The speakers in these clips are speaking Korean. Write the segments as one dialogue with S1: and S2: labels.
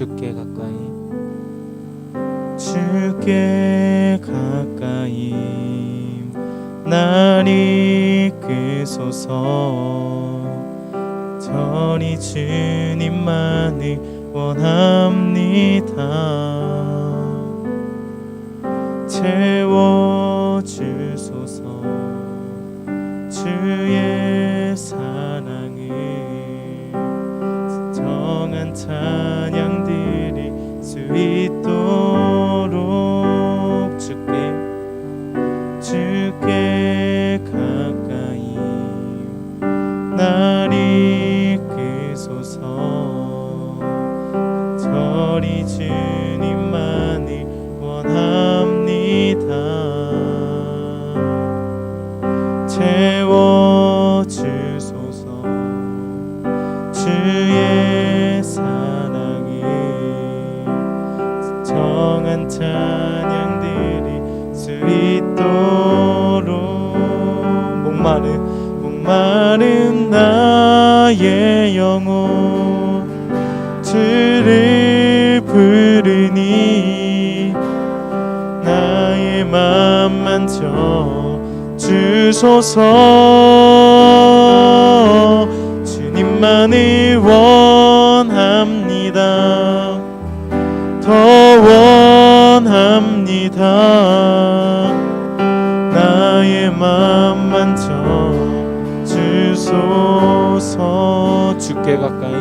S1: 주께 가까이
S2: 주께 가까이 날 이끄소서. 저리 주님만을 원합니다. 채워주소서. 주의 사랑을 진정한 찬양 드릴 수 있도록 주께 가까이 날 이끄소서. 저리 주님만을 원합니다. 채워주소서. 주의 사랑을 진정한 찬양 드릴 수 있도록. 목마른 나의 영혼 주를 부르니 나의 맘 만져 주소서. 주님만을 원합니다. 더 원합니다. 나의 맘 만져 주소서. 주께 가까이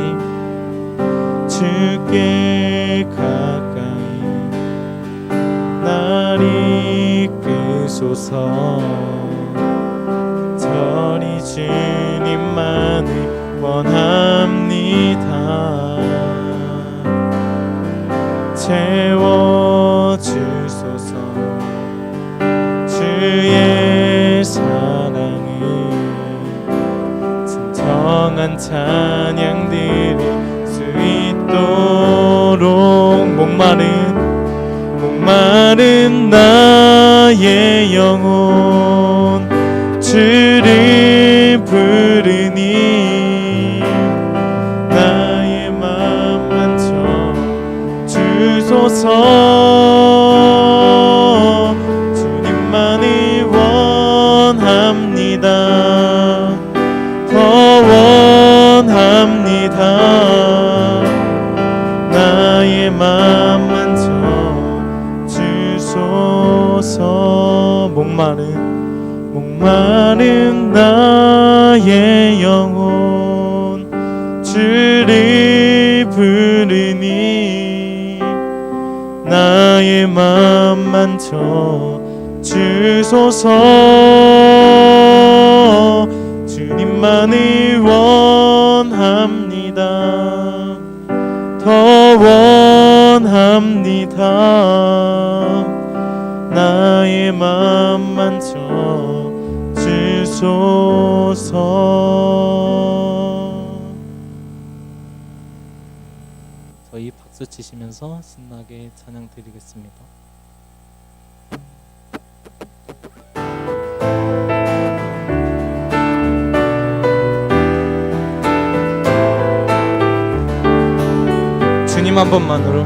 S2: 날 이끄소서. 저리 주님만을 원합니다. 채워주소서. 주의 사랑을 진정한 찬양 드릴 수 있도록. 목마른 나의 영혼 주를 부르니 나의 맘 만져 주소서. 주님만을 원합니다. 더 원합니다. 나의 맘 만져 주소서. 목마른 나의 영혼 주를 부르니 나의 맘 만져 주소서. 주님만을 원합니다. 더 원합니다. 나의 맘 만져 주소서.
S1: 저희 박수 치시면서 신나게 찬양 드리겠습니다.
S2: 주님 한 분만으로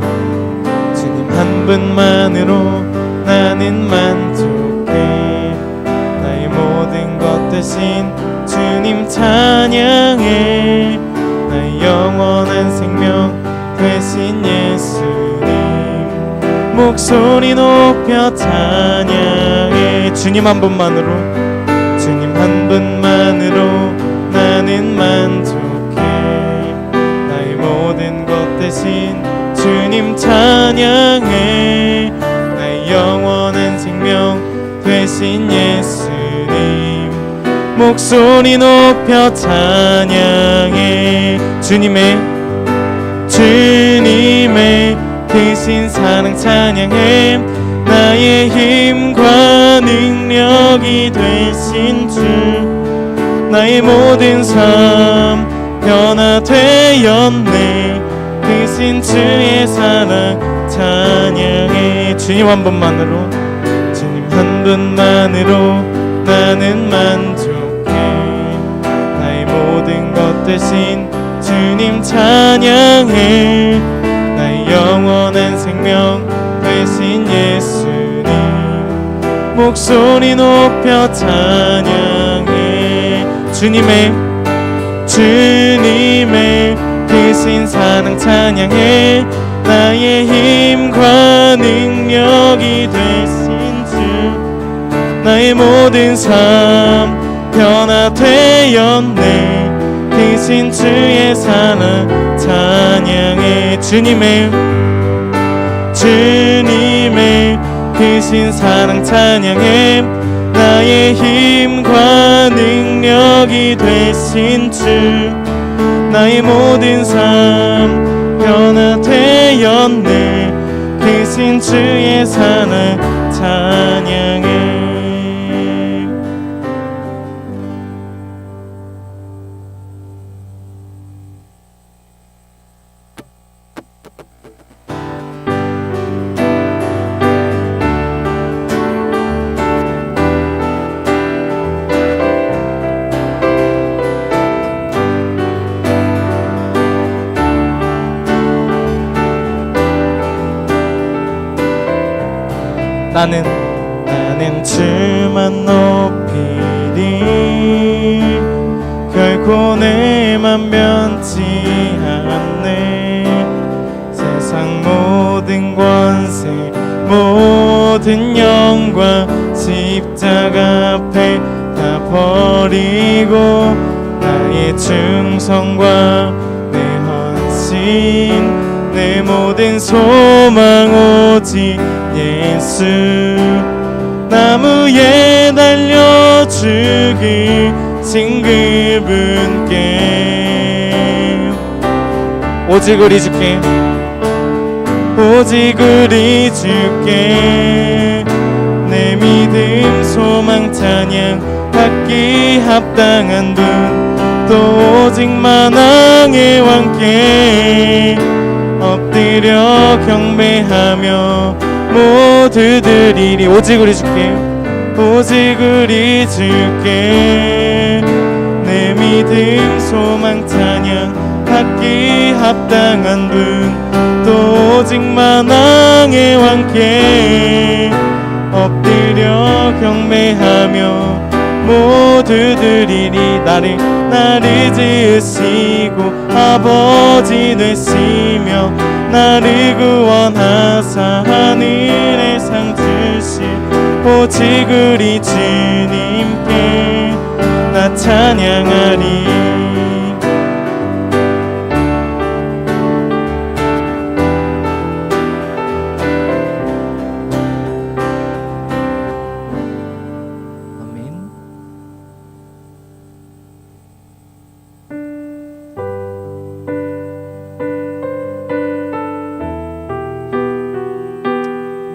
S2: 나는 만족해. 나의 모든 것 대신 주님 찬양해. 나의 영원한 생명 되신 예수님 목소리 높여 찬양해. 주님 한 분만으로 나는 만족해. 나의 모든 것 대신 주님 찬양해. 나의 영원한 생명 되신 예수님 목소리 높여 찬양해. 주님의 크신 사랑 찬양해. 나의 힘과 능력이 되신 주 나의 모든 삶 변화되었네. 크신 주의 사랑 찬양해. 주님 한 분만으로 나는 만족해. 나의 모든 것 대신 주님 찬양해. 나의 영원한 생명 되신 예수님 목소리 높여 찬양해 주님의 크신 사랑 찬양해 나의 힘과 능력이 되신 주 나의 모든 삶 변화되었네 크신 주의 사랑 찬양해 주님의 크신 사랑 찬양해 나의 힘과 능력이 되신 주 나의 모든 삶 변화되었네 크신 주의 사랑 찬양해 나는 주만 높이리 결코 내만 변치 않네 세상 모든 권세 모든 영광 십자가 앞에 다 버리고 나의 충성과 내 헌신 내 모든 소망 오직 예수 나무에 달려 죽으신 그분께 오직 우리 주께 내 믿음 소망 찬양 받기 합당한 분 또 오직 만왕의 왕께 엎드려 경배하며 모두 드리리 오직 우리 주께 내 믿음 소망 찬양 받기 합당한 분 또 오직 만왕의 왕께 엎드려 경배하며 모두 드리리 나를 지으시고 아버지 되시며 나를 구원하사 하늘에 상 주실 오직 우리 주님께 나 찬양하리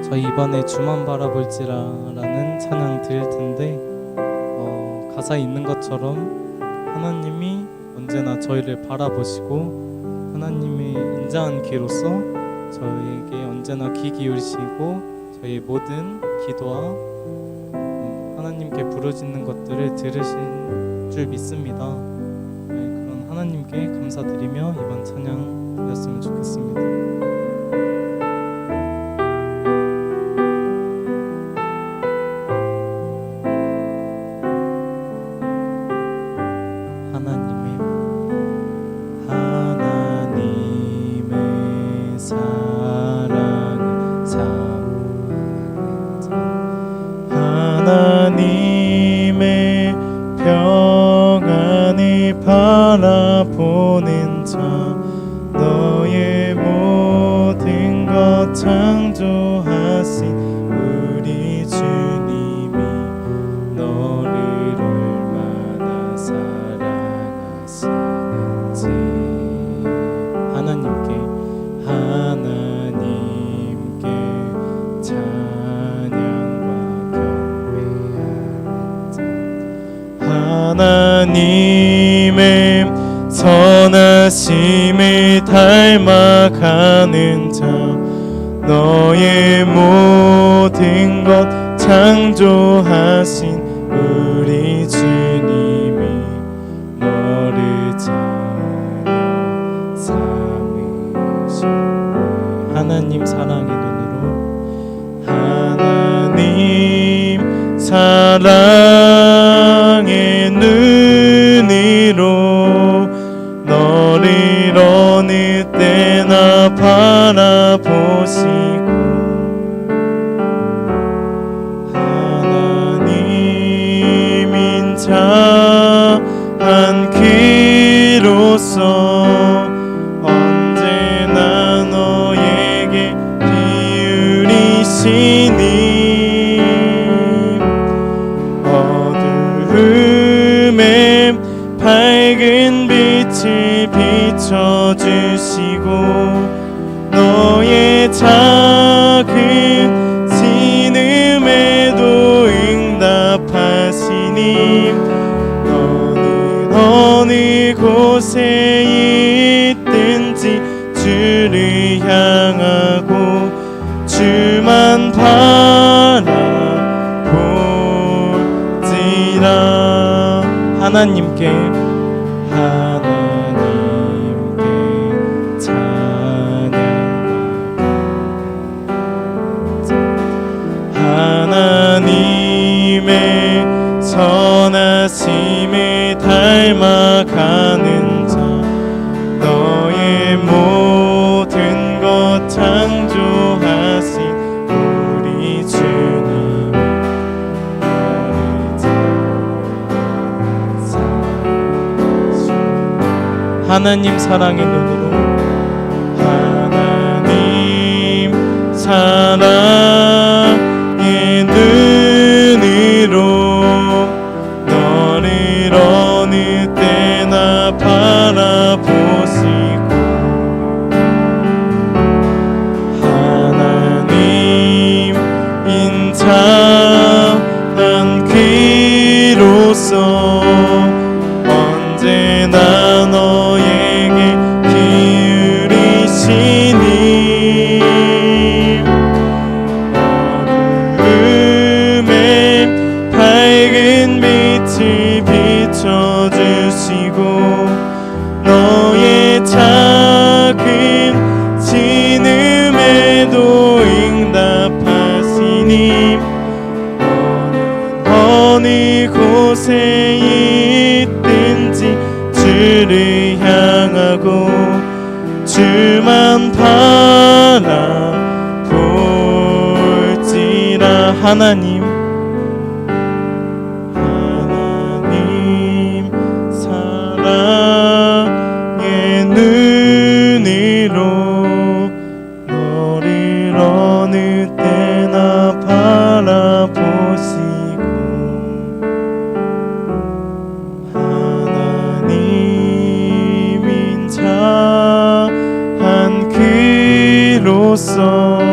S1: 저희 이번에 주만 바라볼지라라는 찬양 드릴 텐데 가사에 있는 것처럼 하나님이 언제나 저희를 바라보시고 하나님의 인자한 귀로서 저희에게 언제나 귀 기울이시고 저희 모든 기도와 하나님께 부르짖는 것들을 들으신 줄 믿습니다. 그런 하나님께 감사드리며 이번 찬양 드렸으면 좋겠습니다. 하나님의 평안을 바라보는 자 너의 모든 것 창조하신 우리 주님이 너를 얼마나 사랑하시는지 하나님께 하나님의 선하심을 닮아가는 자 너의 모든 것 창조하신 우리 주님이 너를 자녀 삼으셨네 눈으로 너를 어느 때나 바라보시고 하나님 인자한 그로서 언제나 너에게 기울이시니 어두움에 밝은 빛을 비춰주시고 너의 작은 신음에도 응답하시니 너는 어느 곳에 있든지 주를 향하고 주만 바라볼지라. 하나님께 하나님의 선하심을 닮아가는 자 너의 모든 것 창조하신 우리 주님 하나님 사랑의 눈으로 하나님 사랑의 눈으로 너를 어느 때나 바라보시고 하나님 인자한 그로서 언제나 너에게 기울이시니 어두움에 밝은 빛을 비춰주시고 너의 작은 신음에도 응답하시니 너는 어느 곳에 있든지 주를 향하고 주만 바라볼지라. 하나님 사랑의 눈으로 너를 어느 때나 바라보시고 하나님 인자한 그로서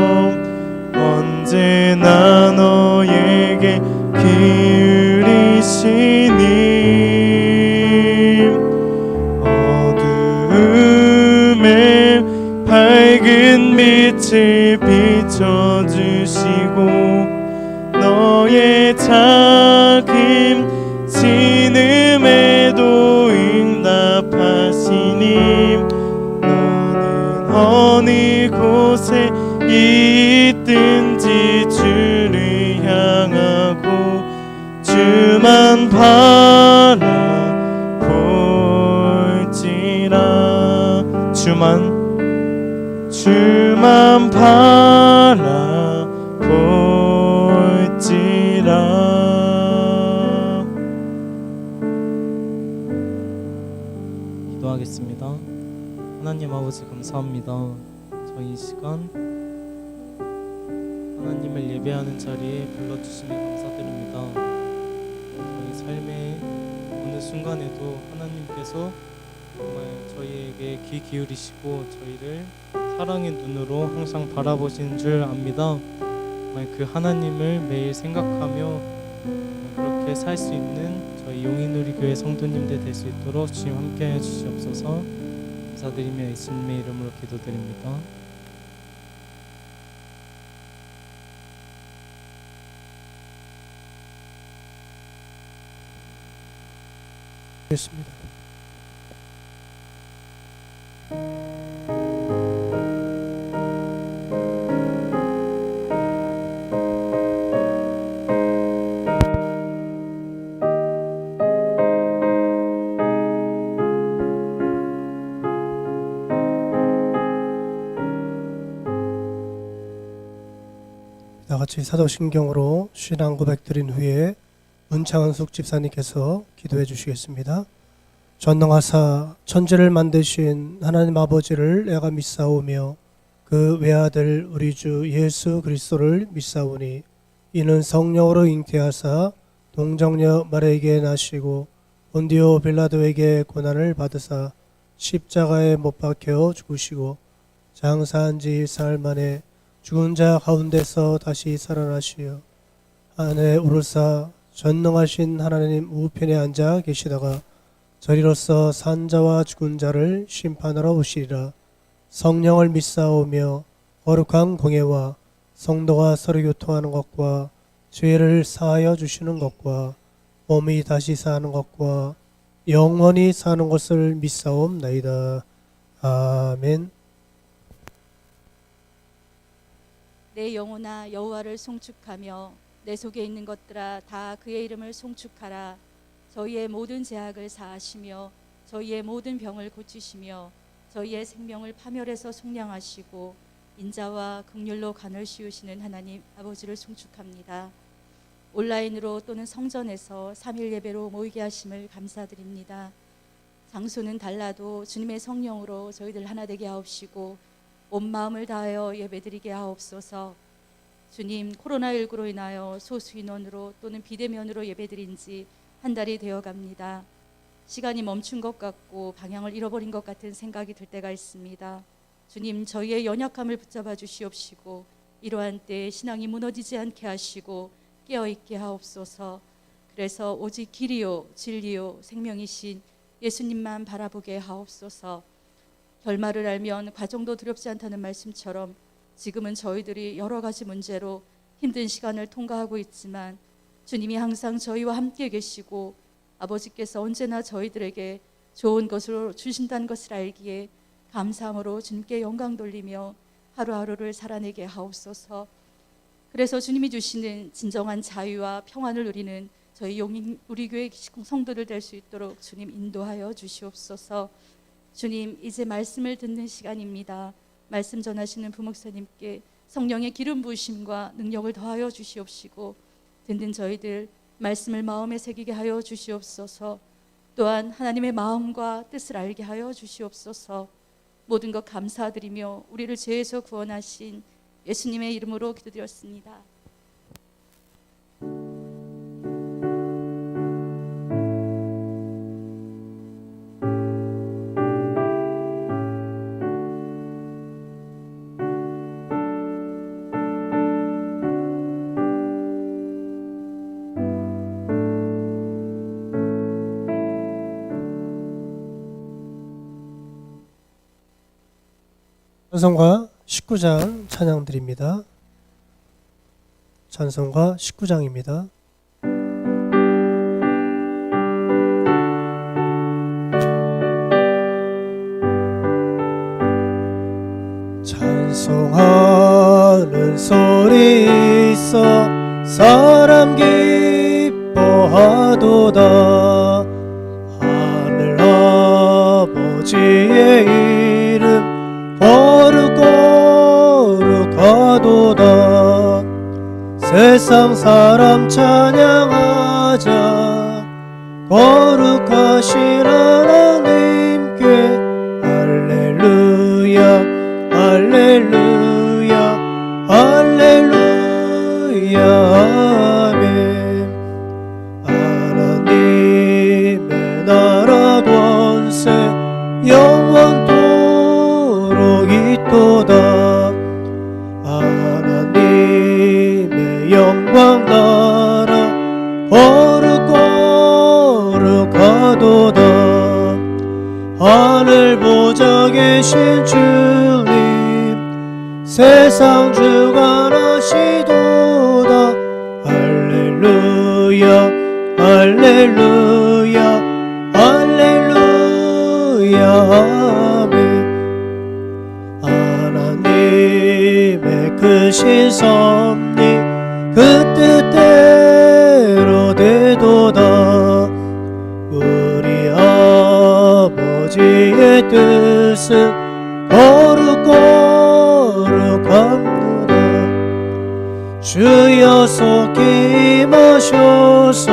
S1: 언제나 너에게 기울이시니 어두움에 밝은 빛을 비춰주시고 너의 작은 신음에도 응답하시니 너는 어느 곳에 있든지 주를 향하고 주만 바라볼지라. 주만 바라볼지라. 기도하겠습니다. 하나님 아버지 감사합니다. 저희 이 시간 하나님을 예배하는 자리에 불러주심에 감사드립니다. 저희 삶의 어느 순간에도 하나님께서 정말 저희에게 귀 기울이시고 저희를 사랑의 눈으로 항상 바라보시는 줄 압니다. 정말 그 하나님을 매일 생각하며 그렇게 살 수 있는 저희 용인우리교회 성도님들 될 수 있도록 주님 함께해 주시옵소서. 감사드리며 예수님의 이름으로 기도드립니다.
S3: 됐습니다. 같이 사도신경으로 신앙 고백 드린 후에 문창은숙 집사님께서 기도해 주시겠습니다. 전능하사 천지를 만드신 하나님 아버지를 내가 믿사오며 그 외아들 우리 주 예수 그리스도를 믿사오니 이는 성령으로 잉태하사 동정녀 마리아에게 나시고 본디오 빌라도에게 고난을 받으사 십자가에 못 박혀 죽으시고 장사한 지 사흘 만에 죽은 자 가운데서 다시 살아나시어 하늘에 오르사 전능하신 하나님 우편에 앉아 계시다가 저리로서 산자와 죽은 자를 심판하러 오시리라. 성령을 믿사오며 거룩한 공예와 성도가 서로 교통하는 것과 죄를 사하여 주시는 것과 몸이 다시 사는 것과 영원히 사는 것을 믿사옵나이다. 아멘.
S4: 내 영혼아 여호와를 송축하며 내 속에 있는 것들아 다 그의 이름을 송축하라. 저희의 모든 죄악을 사하시며 저희의 모든 병을 고치시며 저희의 생명을 파멸해서 속량하시고 인자와 긍휼로 간을 씌우시는 하나님 아버지를 송축합니다. 온라인으로 또는 성전에서 3일 예배로 모이게 하심을 감사드립니다. 장소는 달라도 주님의 성령으로 저희들 하나 되게 하옵시고 온 마음을 다하여 예배드리게 하옵소서. 주님, 코로나19로 인하여 소수인원으로 또는 비대면으로 예배드린 지 한 달이 되어갑니다. 시간이 멈춘 것 같고 방향을 잃어버린 것 같은 생각이 들 때가 있습니다. 주님, 저희의 연약함을 붙잡아 주시옵시고 이러한 때에 신앙이 무너지지 않게 하시고 깨어있게 하옵소서. 그래서 오직 길이요 진리요 생명이신 예수님만 바라보게 하옵소서. 결말을 알면 과정도 두렵지 않다는 말씀처럼 지금은 저희들이 여러 가지 문제로 힘든 시간을 통과하고 있지만 주님이 항상 저희와 함께 계시고 아버지께서 언제나 저희들에게 좋은 것으로 주신다는 것을 알기에 감사함으로 주님께 영광 돌리며 하루하루를 살아내게 하옵소서. 그래서 주님이 주시는 진정한 자유와 평안을 누리는 저희 우리 교회 성도들 될 수 있도록 주님 인도하여 주시옵소서. 주님, 이제 말씀을 듣는 시간입니다. 말씀 전하시는 부목사님께 성령의 기름 부으심과 능력을 더하여 주시옵시고 듣는 저희들 말씀을 마음에 새기게 하여 주시옵소서. 또한 하나님의 마음과 뜻을 알게 하여 주시옵소서. 모든 것 감사드리며 우리를 죄에서 구원하신 예수님의 이름으로 기도드렸습니다.
S3: 찬송가 19장 찬양 드립니다. 찬송가 19장입니다. 찬송하는 소리 있어 사람 기뻐하도다. 하늘 아버지의 이름 거룩거룩하도다. 세상 사람 찬양하자. 거룩하신 하나님께 할렐루야 할렐루야 할렐루야 아멘. 하나님의 나라 권세 영원토록 있도다. 하나님의 영광 나라 거룩거룩하도다. 하늘 보좌 계신 주님 세상 주관하시도다. 할렐루야 할렐루야 할렐루야 아멘. 하나님의 크신 섭리 그 뜻대로 되도다. 우리 아버지의 뜻은 거룩거룩합니다. 주여 속히 마셔서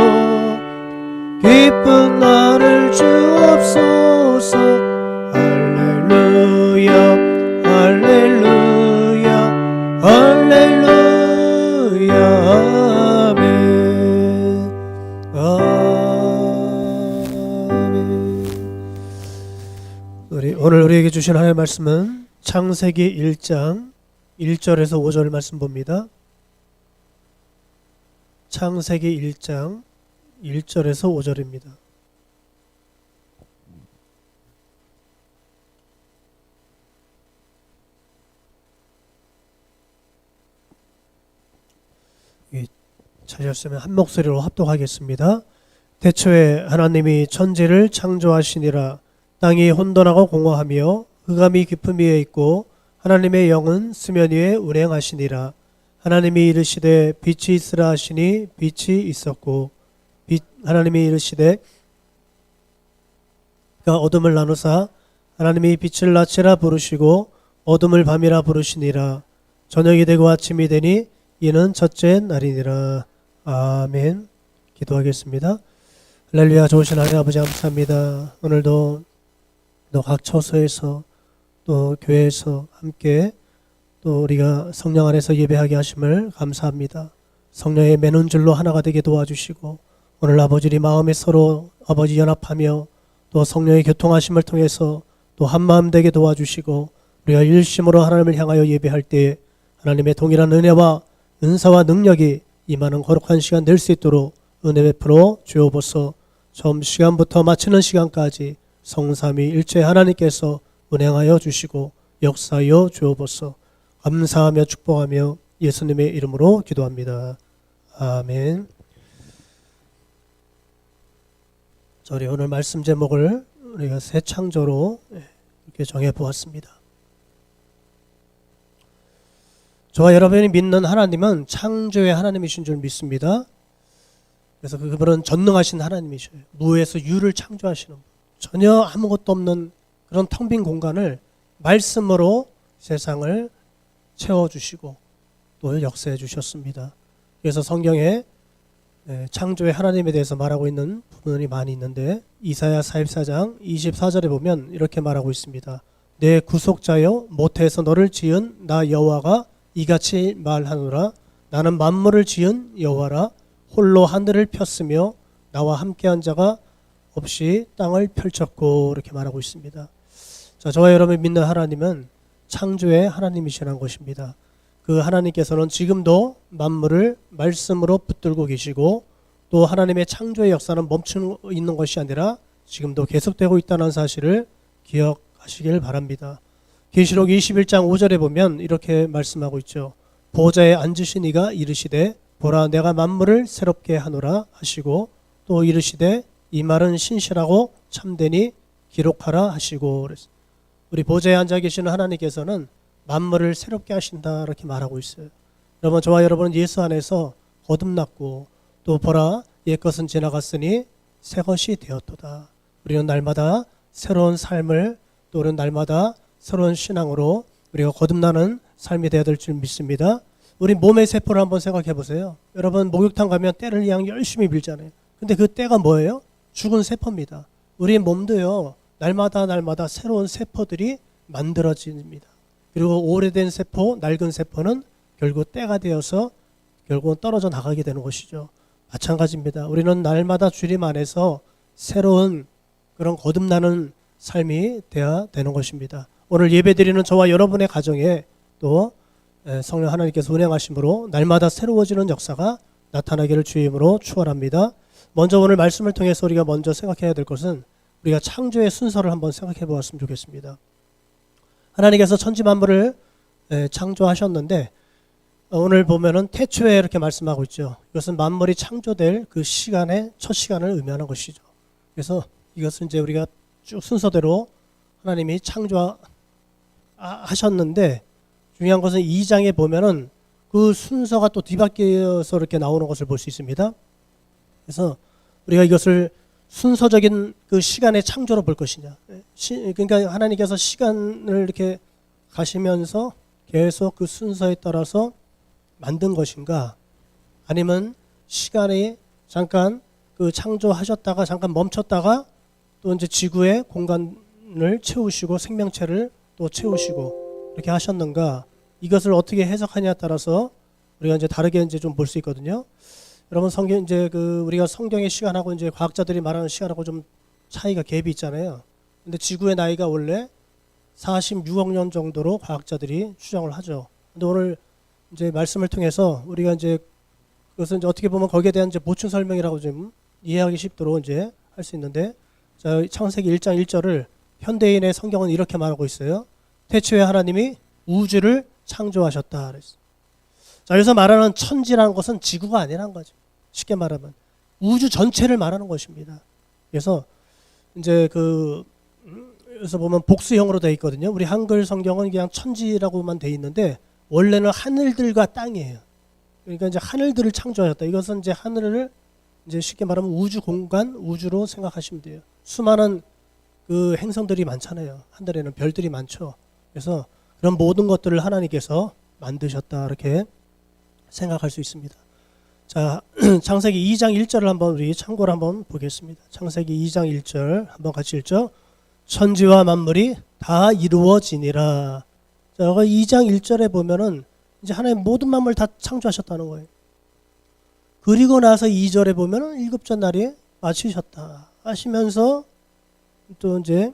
S3: 기쁜 나를 주옵소서. 할렐루야 할렐루야 할렐루야 아멘 아멘. 오늘 우리에게 주신 하나님의 말씀은 창세기 1장 1절에서 5절 말씀 봅니다. 창세기 1장 1절에서 5절입니다. 찾으셨으면 한 목소리로 합독하겠습니다. 태초에 하나님이 천지를 창조하시니라. 땅이 혼돈하고 공허하며 흑암이 깊음 위에 있고 하나님의 영은 수면 위에 운행하시니라. 하나님이 이르시되 빛이 있으라 하시니 빛이 있었고 하나님이 이르시되 어둠을 나누사 하나님이 빛을 낮이라 부르시고 어둠을 밤이라 부르시니라. 저녁이 되고 아침이 되니 이는 첫째 날이니라. 아멘. 기도하겠습니다. 할렐루야. 좋으신 하나님 아버지 감사합니다. 오늘도 또 각 처소에서 또 교회에서 함께 또 우리가 성령 안에서 예배하게 하심을 감사합니다. 성령의 매는 줄로 하나가 되게 도와주시고 오늘 아버지 우리 마음에 서로 아버지 연합하며 또 성령의 교통하심을 통해서 또 한마음 되게 도와주시고 우리가 일심으로 하나님을 향하여 예배할 때 하나님의 동일한 은혜와 은사와 능력이 임하는 거룩한 시간 될 수 있도록 은혜 베풀어 주옵소서. 처음 시간부터 마치는 시간까지 성삼위일체 하나님께서 운행하여 주시고 역사하여 주옵소서. 감사하며 축복하며 예수님의 이름으로 기도합니다. 아멘. 저희 오늘 말씀 제목을 우리가 새 창조로 이렇게 정해 보았습니다. 저와 여러분이 믿는 하나님은 창조의 하나님이신 줄 믿습니다. 그래서 그분은 전능하신 하나님이셔요. 무에서 유를 창조하시는 분. 전혀 아무것도 없는 그런 텅 빈 공간을 말씀으로 세상을 채워주시고 또 역사해 주셨습니다. 그래서 성경에 창조의 하나님에 대해서 말하고 있는 부분이 많이 있는데 이사야 44장 24절에 보면 이렇게 말하고 있습니다. 내 구속자여 모태에서 너를 지은 나 여호와가 이같이 말하노라. 나는 만물을 지은 여호와라. 홀로 하늘을 폈으며 나와 함께한 자가 없이 땅을 펼쳤고 이렇게 말하고 있습니다. 자, 저와 여러분이 믿는 하나님은 창조의 하나님이시라는 것입니다. 그 하나님께서는 지금도 만물을 말씀으로 붙들고 계시고 또 하나님의 창조의 역사는 멈추고 있는 것이 아니라 지금도 계속되고 있다는 사실을 기억하시길 바랍니다. 계시록 21장 5절에 보면 이렇게 말씀하고 있죠. 보좌에 앉으신 이가 이르시되 보라 내가 만물을 새롭게 하노라 하시고 또 이르시되 이 말은 신실하고 참되니 기록하라 하시고 우리 보좌에 앉아 계시는 하나님께서는 만물을 새롭게 하신다 이렇게 말하고 있어요. 여러분 저와 여러분은 예수 안에서 거듭났고 또 보라 옛것은 지나갔으니 새것이 되었도다. 우리는 날마다 새로운 삶을 또 우리는 날마다 새로운 신앙으로 우리가 거듭나는 삶이 되어야 될 줄 믿습니다. 우리 몸의 세포를 한번 생각해 보세요. 여러분 목욕탕 가면 때를 그냥 열심히 빌잖아요. 근데 그 때가 뭐예요? 죽은 세포입니다. 우리 몸도요. 날마다 새로운 세포들이 만들어집니다. 그리고 오래된 세포, 낡은 세포는 결국 때가 되어서 결국은 떨어져 나가게 되는 것이죠. 마찬가지입니다. 우리는 날마다 주님 안에서 새로운 그런 거듭나는 삶이 되어야 되는 것입니다. 오늘 예배드리는 저와 여러분의 가정에 또 성령 하나님께서 운행하심으로 날마다 새로워지는 역사가 나타나기를 주의 이름으로 축원합니다. 먼저 오늘 말씀을 통해서 우리가 먼저 생각해야 될 것은 우리가 창조의 순서를 한번 생각해 보았으면 좋겠습니다. 하나님께서 천지 만물을 창조하셨는데 오늘 보면은 태초에 이렇게 말씀하고 있죠. 이것은 만물이 창조될 그 시간의 첫 시간을 의미하는 것이죠. 그래서 이것은 이제 우리가 쭉 순서대로 하나님이 창조하셨는데 중요한 것은 2장에 보면은 그 순서가 또 뒤바뀌어서 이렇게 나오는 것을 볼 수 있습니다. 그래서 우리가 이것을 순서적인 그 시간의 창조로 볼 것이냐. 그러니까 하나님께서 시간을 이렇게 가시면서 계속 그 순서에 따라서 만든 것인가? 아니면 시간이 잠깐 그 창조하셨다가 잠깐 멈췄다가 또 이제 지구의 공간을 채우시고 생명체를 또 채우시고 이렇게 하셨는가? 이것을 어떻게 해석하냐에 따라서 우리가 이제 다르게 이제 좀 볼 수 있거든요. 여러분 성경 이제 그 우리가 성경의 시간하고 이제 과학자들이 말하는 시간하고 좀 차이가 갭이 있잖아요. 근데 지구의 나이가 원래 46억 년 정도로 과학자들이 추정을 하죠. 근데 오늘 이제 말씀을 통해서 우리가 이제 그것은 이제 어떻게 보면 거기에 대한 이제 보충 설명이라고 좀 이해하기 쉽도록 이제 할 수 있는데, 자, 창세기 1장 1절을 현대인의 성경은 이렇게 말하고 있어요. 태초에 하나님이 우주를 창조하셨다 그랬어요. 자, 여기서 말하는 천지라는 것은 지구가 아니라는 거죠. 쉽게 말하면 우주 전체를 말하는 것입니다. 그래서 이제 그래서 보면 복수형으로 되어 있거든요. 우리 한글 성경은 그냥 천지라고만 되어 있는데 원래는 하늘들과 땅이에요. 그러니까 이제 하늘들을 창조하셨다. 이것은 이제 하늘을 이제 쉽게 말하면 우주 공간, 우주로 생각하시면 돼요. 수많은 그 행성들이 많잖아요. 하늘에는 별들이 많죠. 그래서 그런 모든 것들을 하나님께서 만드셨다 이렇게 생각할 수 있습니다. 자, 창세기 2장 1절을 한번 우리 참고를 한번 보겠습니다. 창세기 2장 1절 한번 같이 읽죠. 천지와 만물이 다 이루어지니라. 자, 여기 2장 1절에 보면은 이제 하나님 모든 만물 다 창조하셨다는 거예요. 그리고 나서 2절에 보면은 일곱째 날에 마치셨다 하시면서 또 이제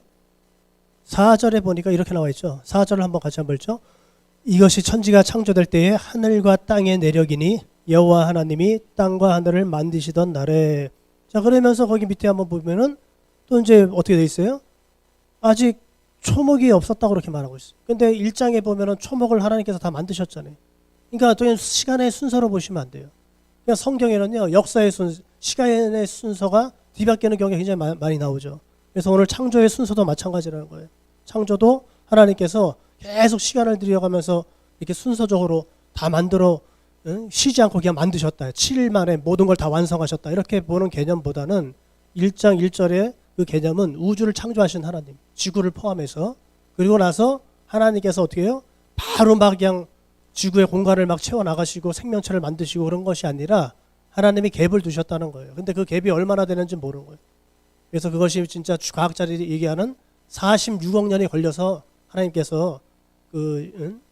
S3: 4절에 보니까 이렇게 나와 있죠. 4절을 한번 같이 한번 읽죠. 이것이 천지가 창조될 때에 하늘과 땅의 내력이니 여호와 하나님이 땅과 하늘을 만드시던 날에. 자, 그러면서 거기 밑에 한번 보면은 또 이제 어떻게 돼 있어요? 아직 초목이 없었다고 그렇게 말하고 있어요. 근데 1장에 보면은 초목을 하나님께서 다 만드셨잖아요. 그러니까 또 시간의 순서로 보시면 안 돼요. 그러니까 성경에는요, 역사의 순서, 시간의 순서가 뒤바뀌는 경우가 굉장히 많이 나오죠. 그래서 오늘 창조의 순서도 마찬가지라는 거예요. 창조도 하나님께서 계속 시간을 들여가면서 이렇게 순서적으로 다 만들어 쉬지 않고 그냥 만드셨다. 7일 만에 모든 걸 다 완성하셨다. 이렇게 보는 개념보다는 1장 1절의 그 개념은 우주를 창조하신 하나님, 지구를 포함해서, 그리고 나서 하나님께서 어떻게 해요? 바로 막 그냥 지구의 공간을 막 채워나가시고 생명체를 만드시고 그런 것이 아니라 하나님이 갭을 두셨다는 거예요. 근데 그 갭이 얼마나 되는지 모르는 거예요. 그래서 그것이 진짜 과학자들이 얘기하는 46억 년이 걸려서 하나님께서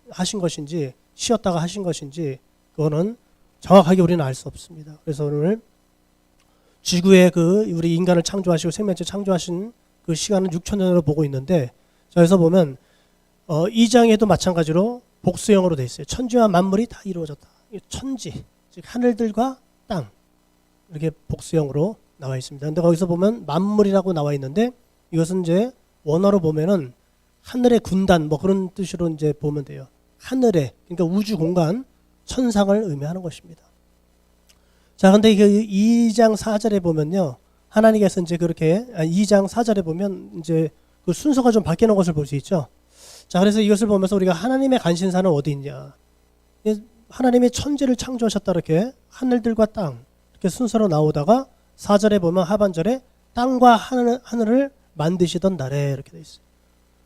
S3: 하신 것인지 쉬었다가 하신 것인지 그거는 정확하게 우리는 알 수 없습니다. 그래서 오늘 지구의 우리 인간을 창조하시고 생명체 창조하신 그 시간은 6천 년으로 보고 있는데, 자, 여기서 보면 2장에도 마찬가지로 복수형으로 되어 있어요. 천지와 만물이 다 이루어졌다. 천지, 즉 하늘들과 땅, 이렇게 복수형으로 나와 있습니다. 근데 거기서 보면 만물이라고 나와 있는데 이것은 이제 원어로 보면은 하늘의 군단 뭐 그런 뜻으로 이제 보면 돼요. 하늘의, 그러니까 우주 공간, 천상을 의미하는 것입니다. 자, 근데 그 2장 4절에 보면요, 하나님께서 이제 그렇게 2장 4절에 보면 이제 그 순서가 좀 바뀌는 것을 볼 수 있죠. 자, 그래서 이것을 보면서 우리가 하나님의 관심사는 어디 있냐? 하나님이 천지를 창조하셨다 이렇게 하늘들과 땅 이렇게 순서로 나오다가 4절에 보면 하반절에 땅과 하늘을 만드시던 날에 이렇게 돼 있어요.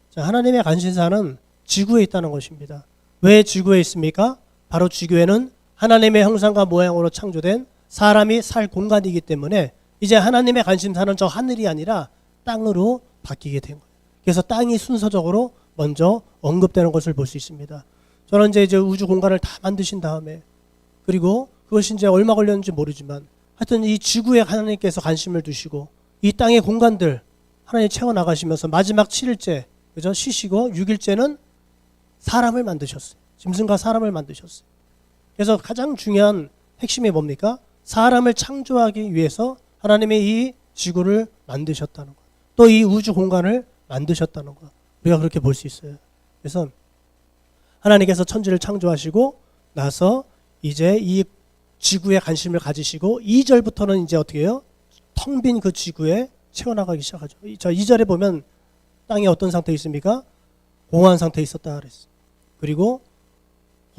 S3: 자, 하나님의 관심사는 지구에 있다는 것입니다. 왜 지구에 있습니까? 바로 지구에는 하나님의 형상과 모양으로 창조된 사람이 살 공간이기 때문에 이제 하나님의 관심사는 저 하늘이 아니라 땅으로 바뀌게 된 거예요. 그래서 땅이 순서적으로 먼저 언급되는 것을 볼 수 있습니다. 저는 이제 우주 공간을 다 만드신 다음에, 그리고 그것이 이제 얼마 걸렸는지 모르지만 하여튼 이 지구에 하나님께서 관심을 두시고 이 땅의 공간들 하나님 채워 나가시면서 마지막 7일째 그죠? 쉬시고 6일째는 사람을 만드셨어요. 짐승과 사람을 만드셨어요. 그래서 가장 중요한 핵심이 뭡니까? 사람을 창조하기 위해서 하나님이 이 지구를 만드셨다는 것, 또 이 우주 공간을 만드셨다는 것, 우리가 그렇게 볼 수 있어요. 그래서 하나님께서 천지를 창조하시고 나서 이제 이 지구에 관심을 가지시고 2절부터는 이제 어떻게 해요? 텅 빈 그 지구에 채워나가기 시작하죠. 자, 2절에 보면 땅이 어떤 상태에 있습니까? 공허한 상태에 있었다 그랬어요. 그리고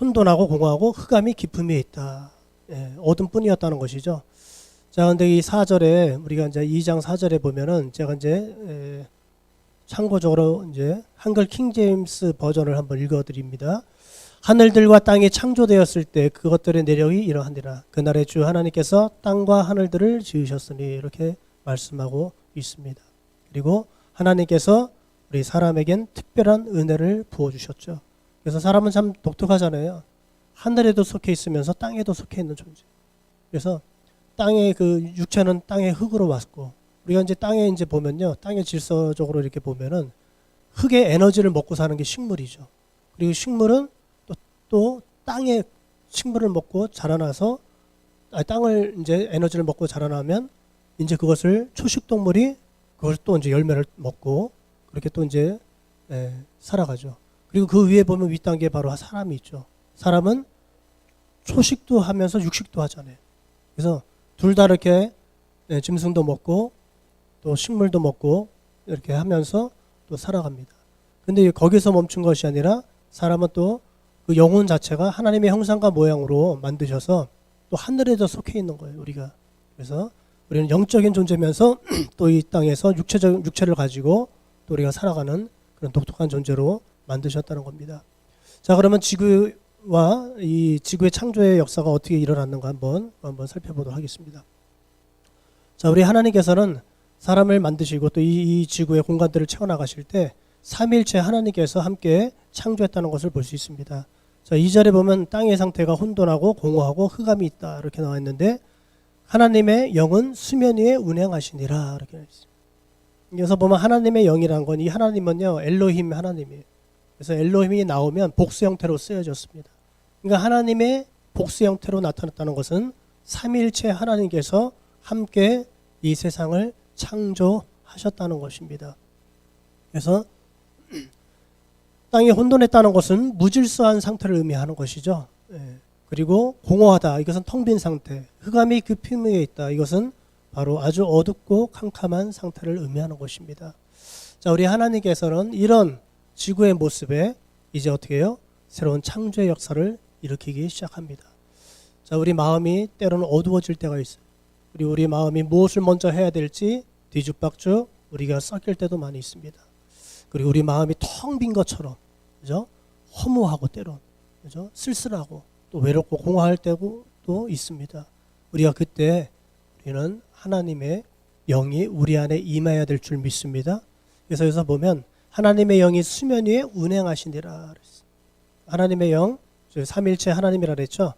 S3: 혼돈하고 공허하고 흑암이 깊음에 있다. 예, 어둠뿐이었다는 것이죠. 자, 근데 이 4절에 우리가 이제 2장 4절에 보면은 제가 이제 참고적으로 이제 한글 킹제임스 버전을 한번 읽어드립니다. 하늘들과 땅이 창조되었을 때 그것들의 내력이 이러하니라. 그날에 주 하나님께서 땅과 하늘들을 지으셨으니 이렇게 말씀하고 있습니다. 그리고 하나님께서 우리 사람에겐 특별한 은혜를 부어주셨죠. 그래서 사람은 참 독특하잖아요. 하늘에도 속해 있으면서 땅에도 속해 있는 존재. 그래서 땅의 그 육체는 땅의 흙으로 왔고, 우리가 이제 땅에 이제 보면요, 땅의 질서적으로 이렇게 보면은 흙의 에너지를 먹고 사는 게 식물이죠. 그리고 식물은 또 땅의 식물을 먹고 자라나서, 땅을 이제 에너지를 먹고 자라나면 이제 그것을 초식 동물이 그걸 또 이제 열매를 먹고 그렇게 또 이제 살아가죠. 그리고 그 위에 보면 윗단계에 바로 사람이 있죠. 사람은 초식도 하면서 육식도 하잖아요. 그래서 둘 다 이렇게 짐승도 먹고 또 식물도 먹고 이렇게 하면서 또 살아갑니다. 근데 거기서 멈춘 것이 아니라 사람은 또 그 영혼 자체가 하나님의 형상과 모양으로 만드셔서 또 하늘에도 속해 있는 거예요, 우리가. 그래서 우리는 영적인 존재면서 또 이 땅에서 육체를 가지고 또 우리가 살아가는 그런 독특한 존재로 만드셨다는 겁니다. 자, 그러면 지구와 이 지구의 창조의 역사가 어떻게 일어났는가 한번 살펴보도록 하겠습니다. 자, 우리 하나님께서는 사람을 만드시고 또 이 지구의 공간들을 채워나가실 때 삼위일체 하나님께서 함께 창조했다는 것을 볼 수 있습니다. 자, 2절에 보면 땅의 상태가 혼돈하고 공허하고 흑암이 있다 이렇게 나와 있는데, 하나님의 영은 수면 위에 운행하시니라 이렇게 나와 있습니다. 여기서 보면 하나님의 영이라는 건, 이 하나님은요 엘로힘 하나님이에요. 그래서 엘로힘이 나오면 복수 형태로 쓰여졌습니다. 그러니까 하나님의 복수 형태로 나타났다는 것은 삼위일체 하나님께서 함께 이 세상을 창조하셨다는 것입니다. 그래서 땅이 혼돈했다는 것은 무질서한 상태를 의미하는 것이죠. 그리고 공허하다, 이것은 텅 빈 상태. 흑암이 그 피무에 있다, 이것은 바로 아주 어둡고 캄캄한 상태를 의미하는 것입니다. 자, 우리 하나님께서는 이런 지구의 모습에 이제 어떻게 해요? 새로운 창조의 역사를 일으키기 시작합니다. 자, 우리 마음이 때로는 어두워질 때가 있어요. 그리고 우리 마음이 무엇을 먼저 해야 될지 뒤죽박죽 우리가 섞일 때도 많이 있습니다. 그리고 우리 마음이 텅 빈 것처럼, 그죠? 허무하고 때론, 그죠? 쓸쓸하고 또 외롭고 공허할 때도 또 있습니다. 우리가 그때 우리는 하나님의 영이 우리 안에 임해야 될 줄 믿습니다. 그래서 여기서 보면 하나님의 영이 수면 위에 운행하시니라 그랬어요. 하나님의 영, 삼일체 하나님이라 그랬죠.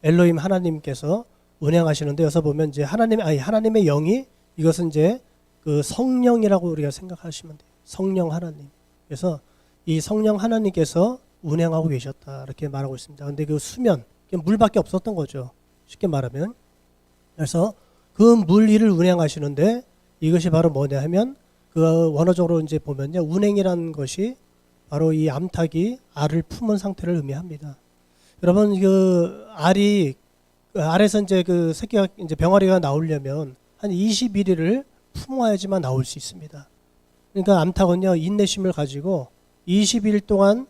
S3: 엘로힘 하나님께서 운행하시는데, 여기서 보면 이제 하나님의 영이, 이것은 이제 그 성령이라고 우리가 생각하시면 돼요. 성령 하나님. 그래서 이 성령 하나님께서 운행하고 계셨다 이렇게 말하고 있습니다. 근데 그 수면, 물밖에 없었던 거죠. 쉽게 말하면. 그래서 그 물 위를 운행하시는데, 이것이 바로 뭐냐 하면 그 원어적으로 이제 보면요, 운행이라는 것이 바로 이 암탉이 알을 품은 상태를 의미합니다. 여러분, 그 알이 알에서 이제 그 새끼가 이제 병아리가 나오려면 한 21일을 품어야지만 나올 수 있습니다. 그러니까 암탉은요, 인내심을 가지고 20일 동안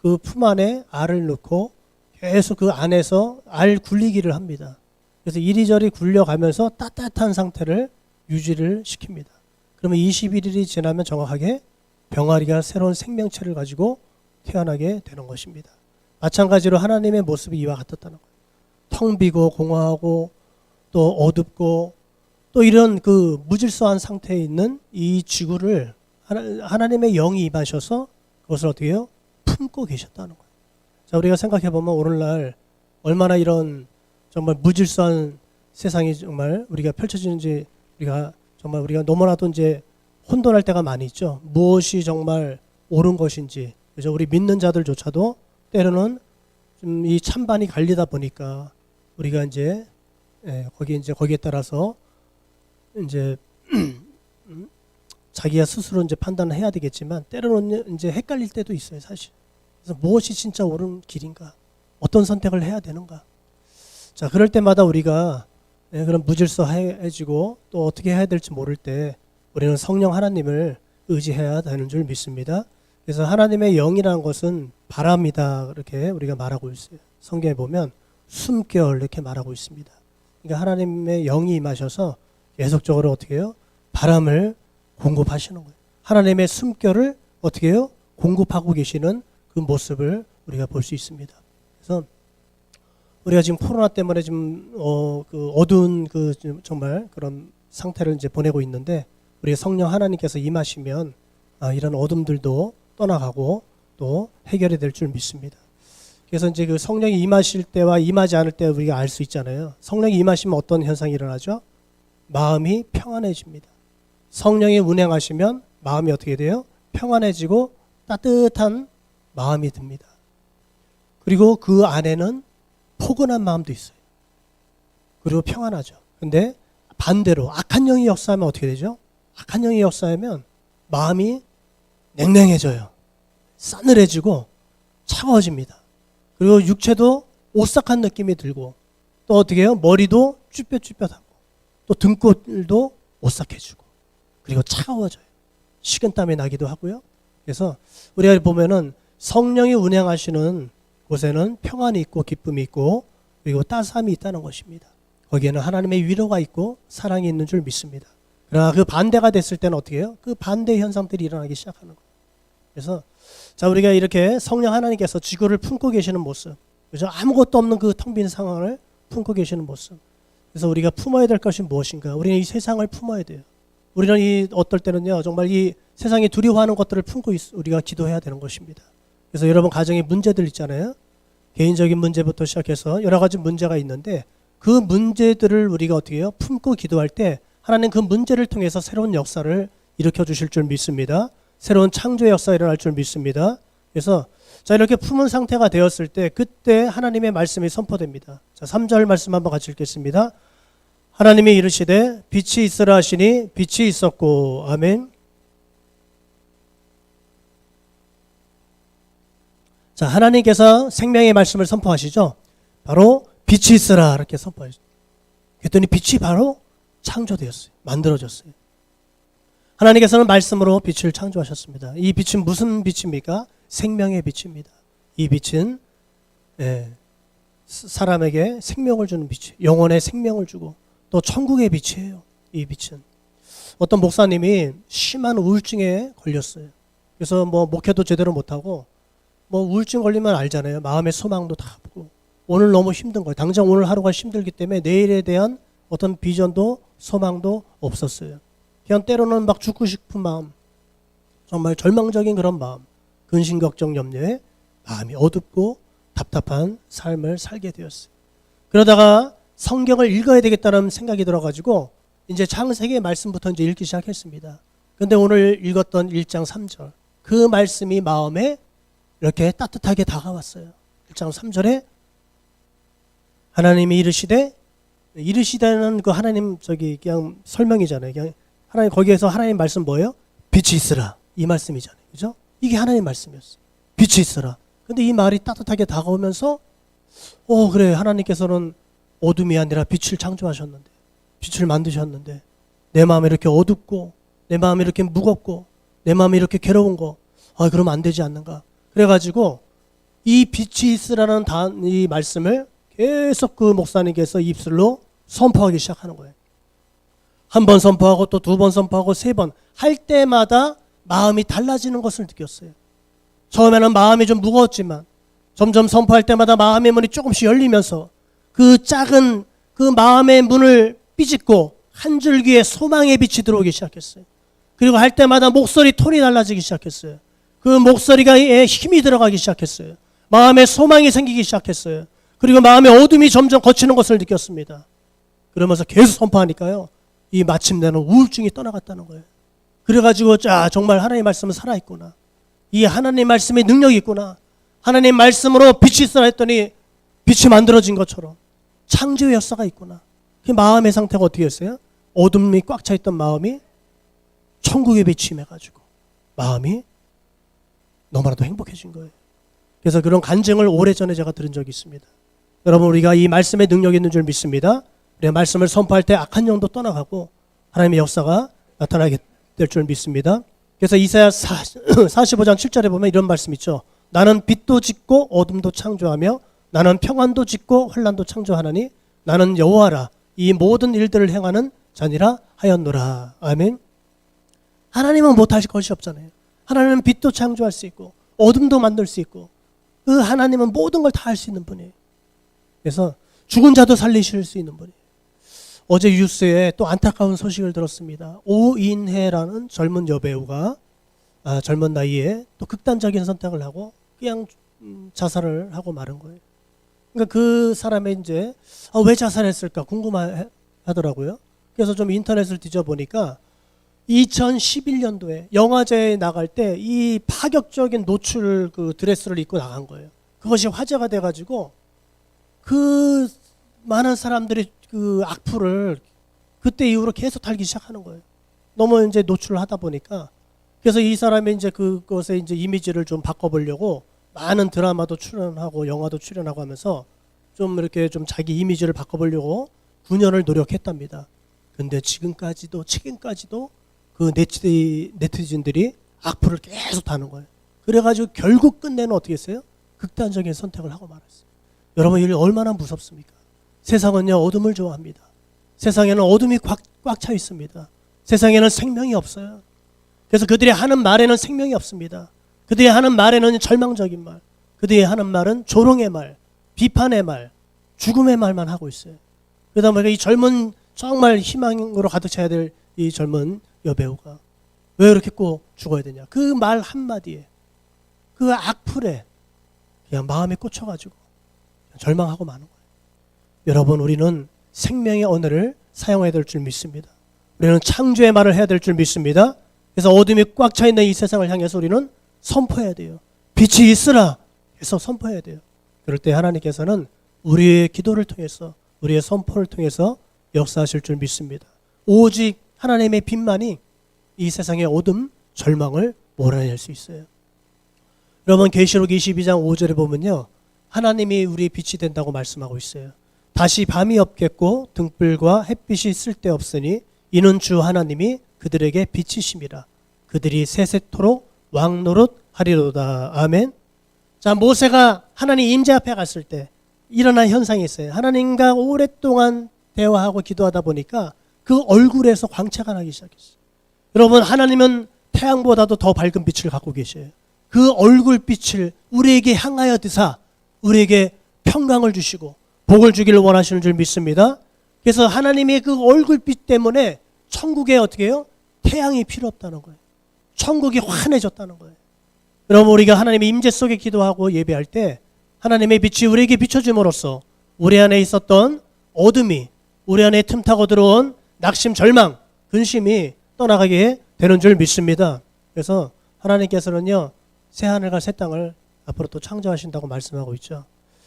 S3: 그 품 안에 알을 넣고 계속 그 안에서 알 굴리기를 합니다. 그래서 이리저리 굴려가면서 따뜻한 상태를 유지를 시킵니다. 그러면 21일이 지나면 정확하게 병아리가 새로운 생명체를 가지고 태어나게 되는 것입니다. 마찬가지로 하나님의 모습이 이와 같았다는 거예요. 텅 비고 공허하고 또 어둡고 또 이런 그 무질서한 상태에 있는 이 지구를 하나님의 영이 임하셔서 그것을 어떻게 해요? 품고 계셨다는 거예요. 자, 우리가 생각해 보면 오늘날 얼마나 이런 정말 무질서한 세상이 정말 우리가 펼쳐지는지, 우리가 너무나도 이제 혼돈할 때가 많이 있죠. 무엇이 정말 옳은 것인지, 그죠? 우리 믿는 자들조차도 때로는 좀 이 찬반이 갈리다 보니까 우리가 이제 거기에 따라서 이제 자기가 스스로 이제 판단을 해야 되겠지만, 때로는 이제 헷갈릴 때도 있어요, 사실. 그래서 무엇이 진짜 옳은 길인가? 어떤 선택을 해야 되는가? 자, 그럴 때마다 우리가 그런 무질서해지고 또 어떻게 해야 될지 모를 때 우리는 성령 하나님을 의지해야 되는 줄 믿습니다. 그래서 하나님의 영이라는 것은 바람이다 이렇게 우리가 말하고 있어요. 성경에 보면 숨결 이렇게 말하고 있습니다. 그러니까 하나님의 영이 임하셔서 계속적으로 어떻게 해요? 바람을 공급하시는 거예요. 하나님의 숨결을 어떻게 해요? 공급하고 계시는 그 모습을 우리가 볼 수 있습니다. 그래서 우리가 지금 코로나 때문에 지금 그 어두운 그 정말 그런 상태를 이제 보내고 있는데 우리 성령 하나님께서 임하시면 이런 어둠들도 떠나가고 또 해결이 될 줄 믿습니다. 그래서 이제 그 성령이 임하실 때와 임하지 않을 때 우리가 알 수 있잖아요. 성령이 임하시면 어떤 현상이 일어나죠? 마음이 평안해집니다. 성령이 운행하시면 마음이 어떻게 돼요? 평안해지고 따뜻한 마음이 듭니다. 그리고 그 안에는 포근한 마음도 있어요. 그리고 평안하죠. 근데 반대로 악한 영이 역사하면 어떻게 되죠? 악한 영이 역사하면 마음이 냉랭해져요. 싸늘해지고 차가워집니다. 그리고 육체도 오싹한 느낌이 들고 또 어떻게 해요? 머리도 쭈뼛쭈뼛하고 또 등골도 오싹해지고 그리고 차가워져요. 식은땀이 나기도 하고요. 그래서 우리가 보면은 성령이 운행하시는 곳에는 평안이 있고 기쁨이 있고 그리고 따스함이 있다는 것입니다. 거기에는 하나님의 위로가 있고 사랑이 있는 줄 믿습니다. 그러나 그 반대가 됐을 때는 어떻게 해요? 그 반대 현상들이 일어나기 시작하는 거예요. 그래서 자 우리가 이렇게 성령 하나님께서 지구를 품고 계시는 모습, 그죠? 아무것도 없는 그 텅 빈 상황을 품고 계시는 모습. 그래서 우리가 품어야 될 것이 무엇인가? 우리는 이 세상을 품어야 돼요. 우리는 이 어떨 때는요 정말 이 세상이 두려워하는 것들을 품고 우리가 기도해야 되는 것입니다. 그래서 여러분 가정에 문제들 있잖아요. 개인적인 문제부터 시작해서 여러 가지 문제가 있는데 그 문제들을 우리가 어떻게 해요? 품고 기도할 때 하나님 그 문제를 통해서 새로운 역사를 일으켜 주실 줄 믿습니다. 새로운 창조의 역사가 일어날 줄 믿습니다. 그래서 자 이렇게 품은 상태가 되었을 때 그때 하나님의 말씀이 선포됩니다. 자 3절 말씀 한번 같이 읽겠습니다. 하나님이 이르시되 빛이 있으라 하시니 빛이 있었고 아멘. 자 하나님께서 생명의 말씀을 선포하시죠. 바로 빛이 있으라 이렇게 선포하시죠. 그랬더니 빛이 바로 창조되었어요. 만들어졌어요. 하나님께서는 말씀으로 빛을 창조하셨습니다. 이 빛은 무슨 빛입니까? 생명의 빛입니다. 이 빛은 사람에게 생명을 주는 빛이에요. 영혼의 생명을 주고 또 천국의 빛이에요. 이 빛은. 어떤 목사님이 심한 우울증에 걸렸어요. 그래서 뭐 목회도 제대로 못하고 뭐 우울증 걸리면 알잖아요. 마음의 소망도 다 없고 오늘 너무 힘든 거예요. 당장 오늘 하루가 힘들기 때문에 내일에 대한 어떤 비전도 소망도 없었어요. 그냥 때로는 막 죽고 싶은 마음, 정말 절망적인 그런 마음, 근심 걱정 염려에 마음이 어둡고 답답한 삶을 살게 되었어요. 그러다가 성경을 읽어야 되겠다는 생각이 들어가지고 이제 창세기의 말씀부터 이제 읽기 시작했습니다. 그런데 오늘 읽었던 1장 3절 그 말씀이 마음에 이렇게 따뜻하게 다가왔어요. 1장 3절에 하나님이 이르시다는 그 하나님 그냥 설명이잖아요. 그냥 하나님 거기에서 하나님 말씀 뭐예요? 빛이 있으라 이 말씀이잖아요. 그죠? 이게 하나님 말씀이었어요. 빛이 있으라. 근데 이 말이 따뜻하게 다가오면서 그래 하나님께서는 어둠이 아니라 빛을 창조하셨는데 빛을 만드셨는데 내 마음이 이렇게 어둡고 내 마음이 이렇게 무겁고 내 마음이 이렇게 괴로운 거 그러면 안 되지 않는가. 그래가지고 이 빛이 있으라는 이 말씀을 계속 그 목사님께서 입술로 선포하기 시작하는 거예요. 한 번 선포하고 또 두 번 선포하고 세 번 할 때마다 마음이 달라지는 것을 느꼈어요. 처음에는 마음이 좀 무거웠지만 점점 선포할 때마다 마음의 문이 조금씩 열리면서 그 작은 그 마음의 문을 삐짓고 한 줄기의 소망의 빛이 들어오기 시작했어요. 그리고 할 때마다 목소리 톤이 달라지기 시작했어요. 그 목소리가 힘이 들어가기 시작했어요. 마음에 소망이 생기기 시작했어요. 그리고 마음의 어둠이 점점 거치는 것을 느꼈습니다. 그러면서 계속 선포하니까요. 이 마침내는 우울증이 떠나갔다는 거예요. 그래가지고 정말 하나님의 말씀은 살아있구나. 이 하나님의 말씀에 능력이 있구나. 하나님의 말씀으로 빛이 있으라 했더니 빛이 만들어진 것처럼 창조의 역사가 있구나. 그 마음의 상태가 어떻게 했어요? 어둠이 꽉 차있던 마음이 천국의 빛이 임해가지고 마음이 너무나도 행복해진 거예요. 그래서 그런 간증을 오래전에 제가 들은 적이 있습니다. 여러분 우리가 이 말씀에 능력이 있는 줄 믿습니다. 우리가 말씀을 선포할 때 악한 영도 떠나가고 하나님의 역사가 나타나게 될 줄 믿습니다. 그래서 이사야 45장 7절에 보면 이런 말씀 있죠. 나는 빛도 짓고 어둠도 창조하며 나는 평안도 짓고 환난도 창조하나니 나는 여호와라 이 모든 일들을 행하는 자니라 하였노라. 아멘. 하나님은 못하실 것이 없잖아요. 하나님은 빛도 창조할 수 있고 어둠도 만들 수 있고 그 하나님은 모든 걸 다 할 수 있는 분이에요. 그래서 죽은 자도 살리실 수 있는 분이에요. 어제 뉴스에 또 안타까운 소식을 들었습니다. 오인혜라는 젊은 여배우가 젊은 나이에 또 극단적인 선택을 하고 그냥 자살을 하고 마는 거예요. 그러니까 그 사람의 이제 왜 자살했을까 궁금하더라고요. 그래서 좀 인터넷을 뒤져보니까 2011년도에 영화제에 나갈 때 이 파격적인 노출 그 드레스를 입고 나간 거예요. 그것이 화제가 돼가지고 그 많은 사람들이 그 악플을 그때 이후로 계속 달기 시작하는 거예요. 너무 이제 노출을 하다 보니까. 그래서 이 사람이 이제 그것의 이제 이미지를 좀 바꿔보려고 많은 드라마도 출연하고 영화도 출연하고 하면서 좀 이렇게 좀 자기 이미지를 바꿔보려고 9년을 노력했답니다. 근데 지금까지도 그 네티즌들이 악플을 계속 다는 거예요. 그래가지고 결국 끝내는 어떻게 했어요? 극단적인 선택을 하고 말았어요. 여러분 이 얼마나 무섭습니까? 세상은요 어둠을 좋아합니다. 세상에는 어둠이 꽉 차 있습니다. 세상에는 생명이 없어요. 그래서 그들이 하는 말에는 생명이 없습니다. 그들이 하는 말에는 절망적인 말, 그들이 하는 말은 조롱의 말, 비판의 말, 죽음의 말만 하고 있어요. 그러다 보니까 이 젊은 정말 희망으로 가득 차야 될 이 젊은 여배우가 왜 이렇게 꼭 죽어야 되냐? 그 말 한마디에, 그 악플에 그냥 마음에 꽂혀가지고 절망하고 마는 거예요. 여러분 우리는 생명의 언어를 사용해야 될 줄 믿습니다. 우리는 창조의 말을 해야 될 줄 믿습니다. 그래서 어둠이 꽉 차 있는 이 세상을 향해서 우리는 선포해야 돼요. 빛이 있으라 해서 선포해야 돼요. 그럴 때 하나님께서는 우리의 기도를 통해서 우리의 선포를 통해서 역사하실 줄 믿습니다. 오직 하나님의 빛만이 이 세상의 어둠, 절망을 몰아낼 수 있어요. 여러분 계시록 22장 5절에 보면요. 하나님이 우리의 빛이 된다고 말씀하고 있어요. 다시 밤이 없겠고 등불과 햇빛이 쓸데없으니 이는 주 하나님이 그들에게 빛이심이라. 그들이 세세토록 왕노릇 하리로다. 아멘. 자, 모세가 하나님 임재 앞에 갔을 때 일어난 현상이 있어요. 하나님과 오랫동안 대화하고 기도하다 보니까 그 얼굴에서 광채가 나기 시작했어요. 여러분 하나님은 태양보다도 더 밝은 빛을 갖고 계셔요. 그 얼굴빛을 우리에게 향하여 드사 우리에게 평강을 주시고 복을 주기를 원하시는 줄 믿습니다. 그래서 하나님의 그 얼굴빛 때문에 천국에 어떻게 해요? 태양이 필요 없다는 거예요. 천국이 환해졌다는 거예요. 여러분 우리가 하나님의 임재 속에 기도하고 예배할 때 하나님의 빛이 우리에게 비춰줌으로써 우리 안에 있었던 어둠이 우리 안에 틈타고 들어온 낙심, 절망, 근심이 떠나가게 되는 줄 믿습니다. 그래서 하나님께서는요 새하늘과 새 땅을 앞으로 또 창조하신다고 말씀하고 있죠.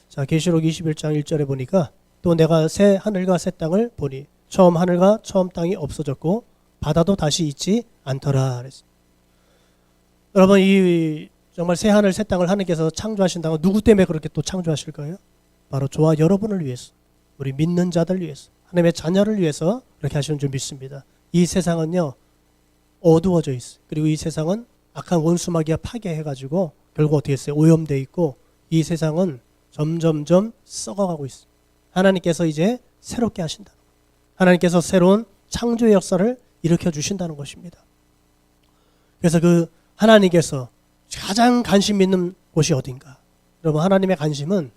S3: 자, 계시록 21장 1절에 보니까 또 내가 새 하늘과 새 땅을 보니 처음 하늘과 처음 땅이 없어졌고 바다도 다시 있지 않더라 그랬습니다. 여러분 이 정말 새 하늘 새 땅을 하나님께서 창조하신다고 누구 때문에 그렇게 또 창조하실 거예요? 바로 저와 여러분을 위해서, 우리 믿는 자들 위해서, 하나님의 자녀를 위해서 그렇게 하시는 줄 믿습니다. 이 세상은요 어두워져 있어요. 그리고 이 세상은 악한 원수마귀가 파괴해가지고 결국 어떻게 했어요? 오염돼 있고 이 세상은 점점점 썩어가고 있어요. 하나님께서 이제 새롭게 하신다. 하나님께서 새로운 창조의 역사를 일으켜 주신다는 것입니다. 그래서 그 하나님께서 가장 관심 있는 곳이 어딘가? 여러분 하나님의 관심은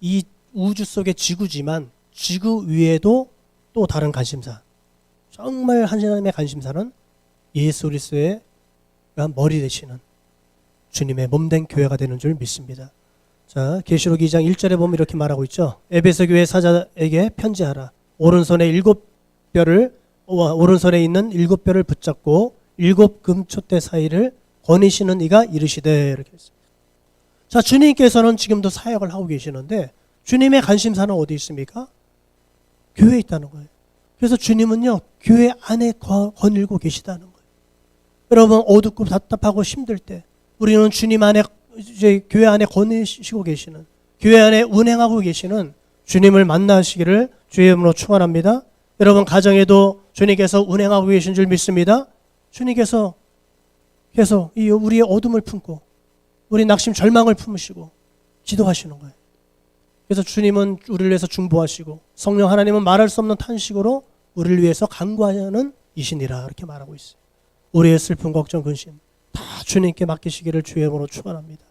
S3: 이 우주 속의 지구지만 지구 위에도 또 다른 관심사, 정말 하나님의 관심사는 예수 그리스도의 머리 되시는 주님의 몸된 교회가 되는 줄 믿습니다. 자, 계시록 2장 1절에 보면 이렇게 말하고 있죠. 에베소 교회 사자에게 편지하라. 오른손에 있는 7뼈를 붙잡고 7 금촛대 사이를 거니시는 이가 이르시되 이렇게 했습니다. 자, 주님께서는 지금도 사역을 하고 계시는데 주님의 관심사는 어디 있습니까? 교회에 있다는 거예요. 그래서 주님은요 교회 안에 거닐고 계시다는 거예요. 여러분 어둡고 답답하고 힘들 때 우리는 주님 안에 이제 교회 안에 거니시고 계시는, 교회 안에 운행하고 계시는 주님을 만나시기를 주의 이름으로 축원합니다. 여러분 가정에도 주님께서 운행하고 계신 줄 믿습니다. 주님께서 계속 이 우리의 어둠을 품고 우리 낙심 절망을 품으시고 기도하시는 거예요. 그래서 주님은 우리를 위해서 중보하시고 성령 하나님은 말할 수 없는 탄식으로 우리를 위해서 간구하는 이신이라 이렇게 말하고 있어요. 우리의 슬픔, 걱정, 근심 다 주님께 맡기시기를 주의 이름으로 축원합니다.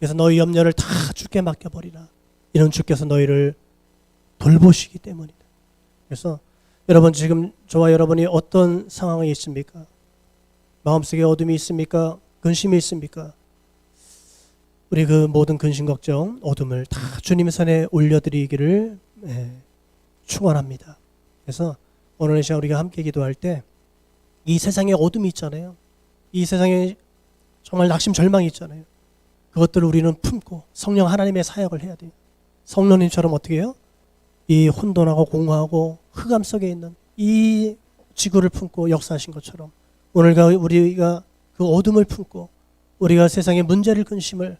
S3: 그래서 너희 염려를 다 주께 맡겨버리라. 이는 주께서 너희를 돌보시기 때문이다. 그래서 여러분 지금 저와 여러분이 어떤 상황에 있습니까? 마음속에 어둠이 있습니까? 근심이 있습니까? 우리 그 모든 근심 걱정 어둠을 다 주님 손에 올려드리기를 축원합니다. 그래서 오늘 이 시간 우리가 함께 기도할 때 이 세상에 어둠이 있잖아요. 이 세상에 정말 낙심 절망이 있잖아요. 그것들을 우리는 품고 성령 하나님의 사역을 해야 돼요. 성령님처럼 어떻게 해요? 이 혼돈하고 공허하고 흑암 속에 있는 이 지구를 품고 역사하신 것처럼 오늘가 우리가 그 어둠을 품고 우리가 세상의 문제를 근심을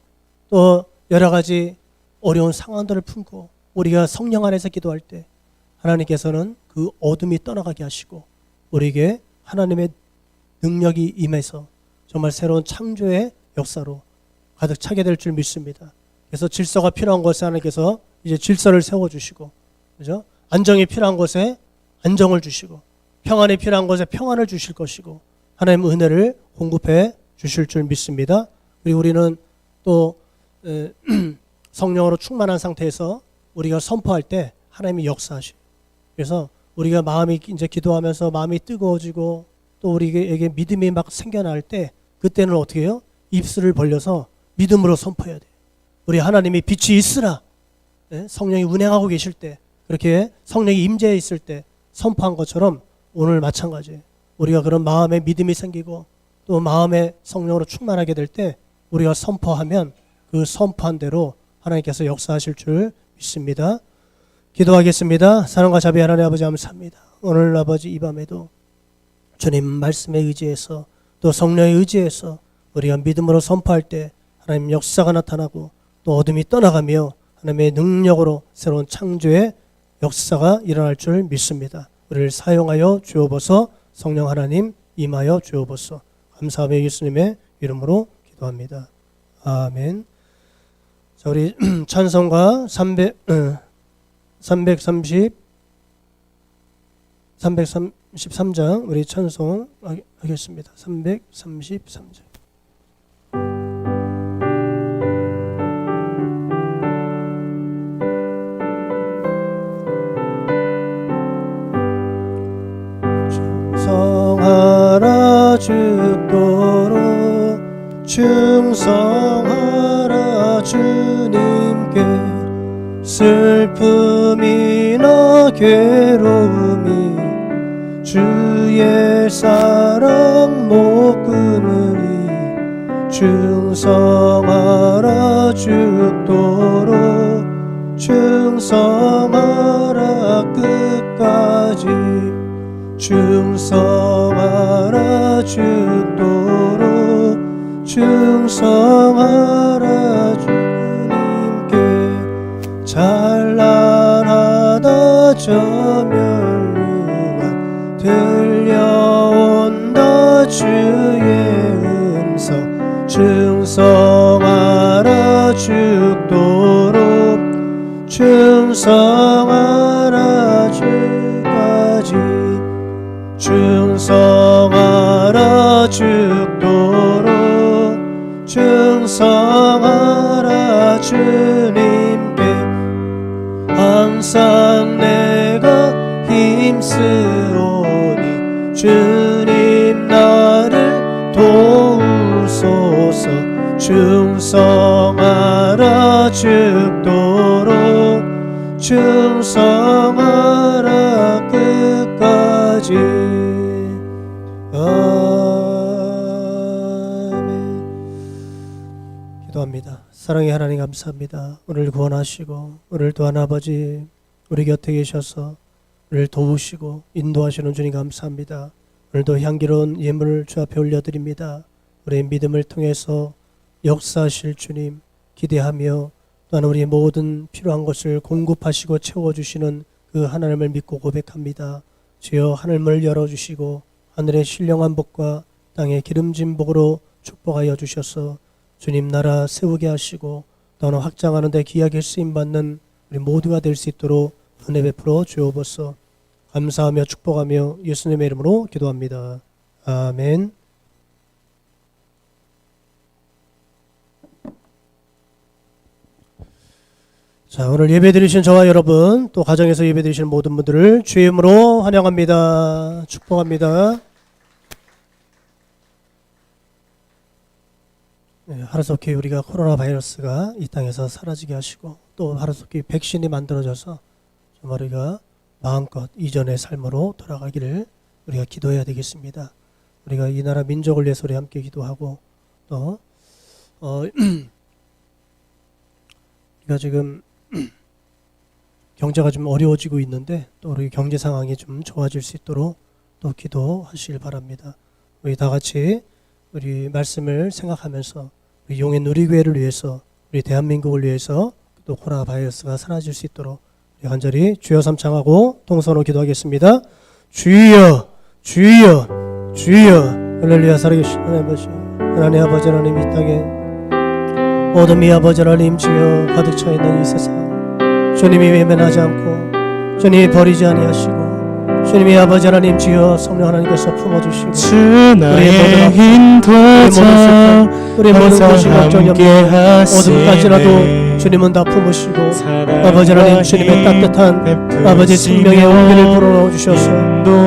S3: 또 여러 가지 어려운 상황들을 품고 우리가 성령 안에서 기도할 때 하나님께서는 그 어둠이 떠나가게 하시고 우리에게 하나님의 능력이 임해서 정말 새로운 창조의 역사로 가득 차게 될 줄 믿습니다. 그래서 질서가 필요한 곳에 하나님께서 이제 질서를 세워주시고, 그죠? 안정이 필요한 곳에 안정을 주시고, 평안이 필요한 곳에 평안을 주실 것이고, 하나님의 은혜를 공급해 주실 줄 믿습니다. 그리고 우리는 또 성령으로 충만한 상태에서 우리가 선포할 때 하나님이 역사하시고, 그래서 우리가 마음이 이제 기도하면서 마음이 뜨거워지고 또 우리에게 믿음이 막 생겨날 때 그때는 어떻게 해요? 입술을 벌려서 믿음으로 선포해야 돼요. 우리 하나님이 빛이 있으라. 성령이 운행하고 계실 때 그렇게 성령이 임재해 있을 때 선포한 것처럼 오늘 마찬가지예요. 우리가 그런 마음에 믿음이 생기고 또 마음에 성령으로 충만하게 될 때 우리가 선포하면 그 선포한 대로 하나님께서 역사하실 줄 믿습니다. 기도하겠습니다. 사랑과 자비 하나님 아버지 감사합니다. 오늘 아버지 이 밤에도 주님 말씀에 의지해서 또 성령에 의지해서 우리가 믿음으로 선포할 때 하나님 역사가 나타나고 또 어둠이 떠나가며 하나님의 능력으로 새로운 창조의 역사가 일어날 줄 믿습니다. 우리를 사용하여 주옵소서. 성령 하나님 임하여 주옵소서. 감사하며 예수님의 이름으로 기도합니다. 아멘. 자, 우리 찬송가 333장 우리 찬송 하겠습니다. 333장. 충성하라 죽도록 충성하라 주님께 슬픔이나 괴로움이 주의 사랑 못 끊으리 충성하라 죽도록 충성하라 끝까지 충성하라 죽도록 충성하라 주님께 찬란하다 저 멸류관 들려온다 주의 음성 충성하라 죽도록 충성하라 주까지 충성하라 죽도록 충성하라 주님께 항상 내가 힘쓰오니 주님 나를 도우소서 충성하라 죽도록 충성하라 끝까지 아멘. 기도합니다. 사랑의 하나님 감사합니다. 오늘 구원하시고 오늘 또한 아버지 우리 곁에 계셔서 우리를 도우시고 인도하시는 주님 감사합니다. 오늘도 향기로운 예물을 주 앞에 올려드립니다. 우리의 믿음을 통해서 역사하실 주님 기대하며 또한 우리의 모든 필요한 것을 공급하시고 채워주시는 그 하나님을 믿고 고백합니다. 주여 하늘문을 열어주시고 하늘의 신령한 복과 땅의 기름진 복으로 축복하여 주셔서 주님 나라 세우게 하시고 또한 확장하는 데 귀하게 쓰임받는 우리 모두가 될 수 있도록 은혜 베풀어 주옵소서. 감사하며 축복하며 예수님의 이름으로 기도합니다. 아멘. 자, 오늘 예배드리신 저와 여러분, 또 가정에서 예배드리시는 모든 분들을 주의 이름으로 환영합니다. 축복합니다. 네, 하루속히 우리가 코로나 바이러스가 이 땅에서 사라지게 하시고, 또 하루속히 백신이 만들어져서 정말 우리가 마음껏 이전의 삶으로 돌아가기를 우리가 기도해야 되겠습니다. 우리가 이 나라 민족을 위해서 우리 함께 기도하고, 또 우리가 지금 경제가 좀 어려워지고 있는데 또 우리 경제 상황이 좀 좋아질 수 있도록 또 기도하시길 바랍니다. 우리 다 같이 우리 말씀을 생각하면서 우리 용의 누리교회를 위해서, 우리 대한민국을 위해서 또 코로나 바이러스가 사라질 수 있도록 우리 간절히 주여 삼창하고 동선으로 기도하겠습니다. 주여, 주여, 주여. 할렐루야. 살아계신 하나님 아버지, 하나님 아버지, 하나님 이 땅에 어둠이 아버지 하나님 주여 가득 차 있는 이 세상, 주님이 외면하지 않고 주님이 버리지 아니하시고 주님이 아버지 하나님 주여 성령 하나님께서 품어주시고
S2: 주 나의 인도자
S3: 우리 모든 것이 걱정이 없는
S2: 함께하시네.
S3: 어둠까지라도 주님은 다 품으시고 아버지 하나님 주님의 따뜻한 아버지 생명의 온기를 불어넣어 주셔서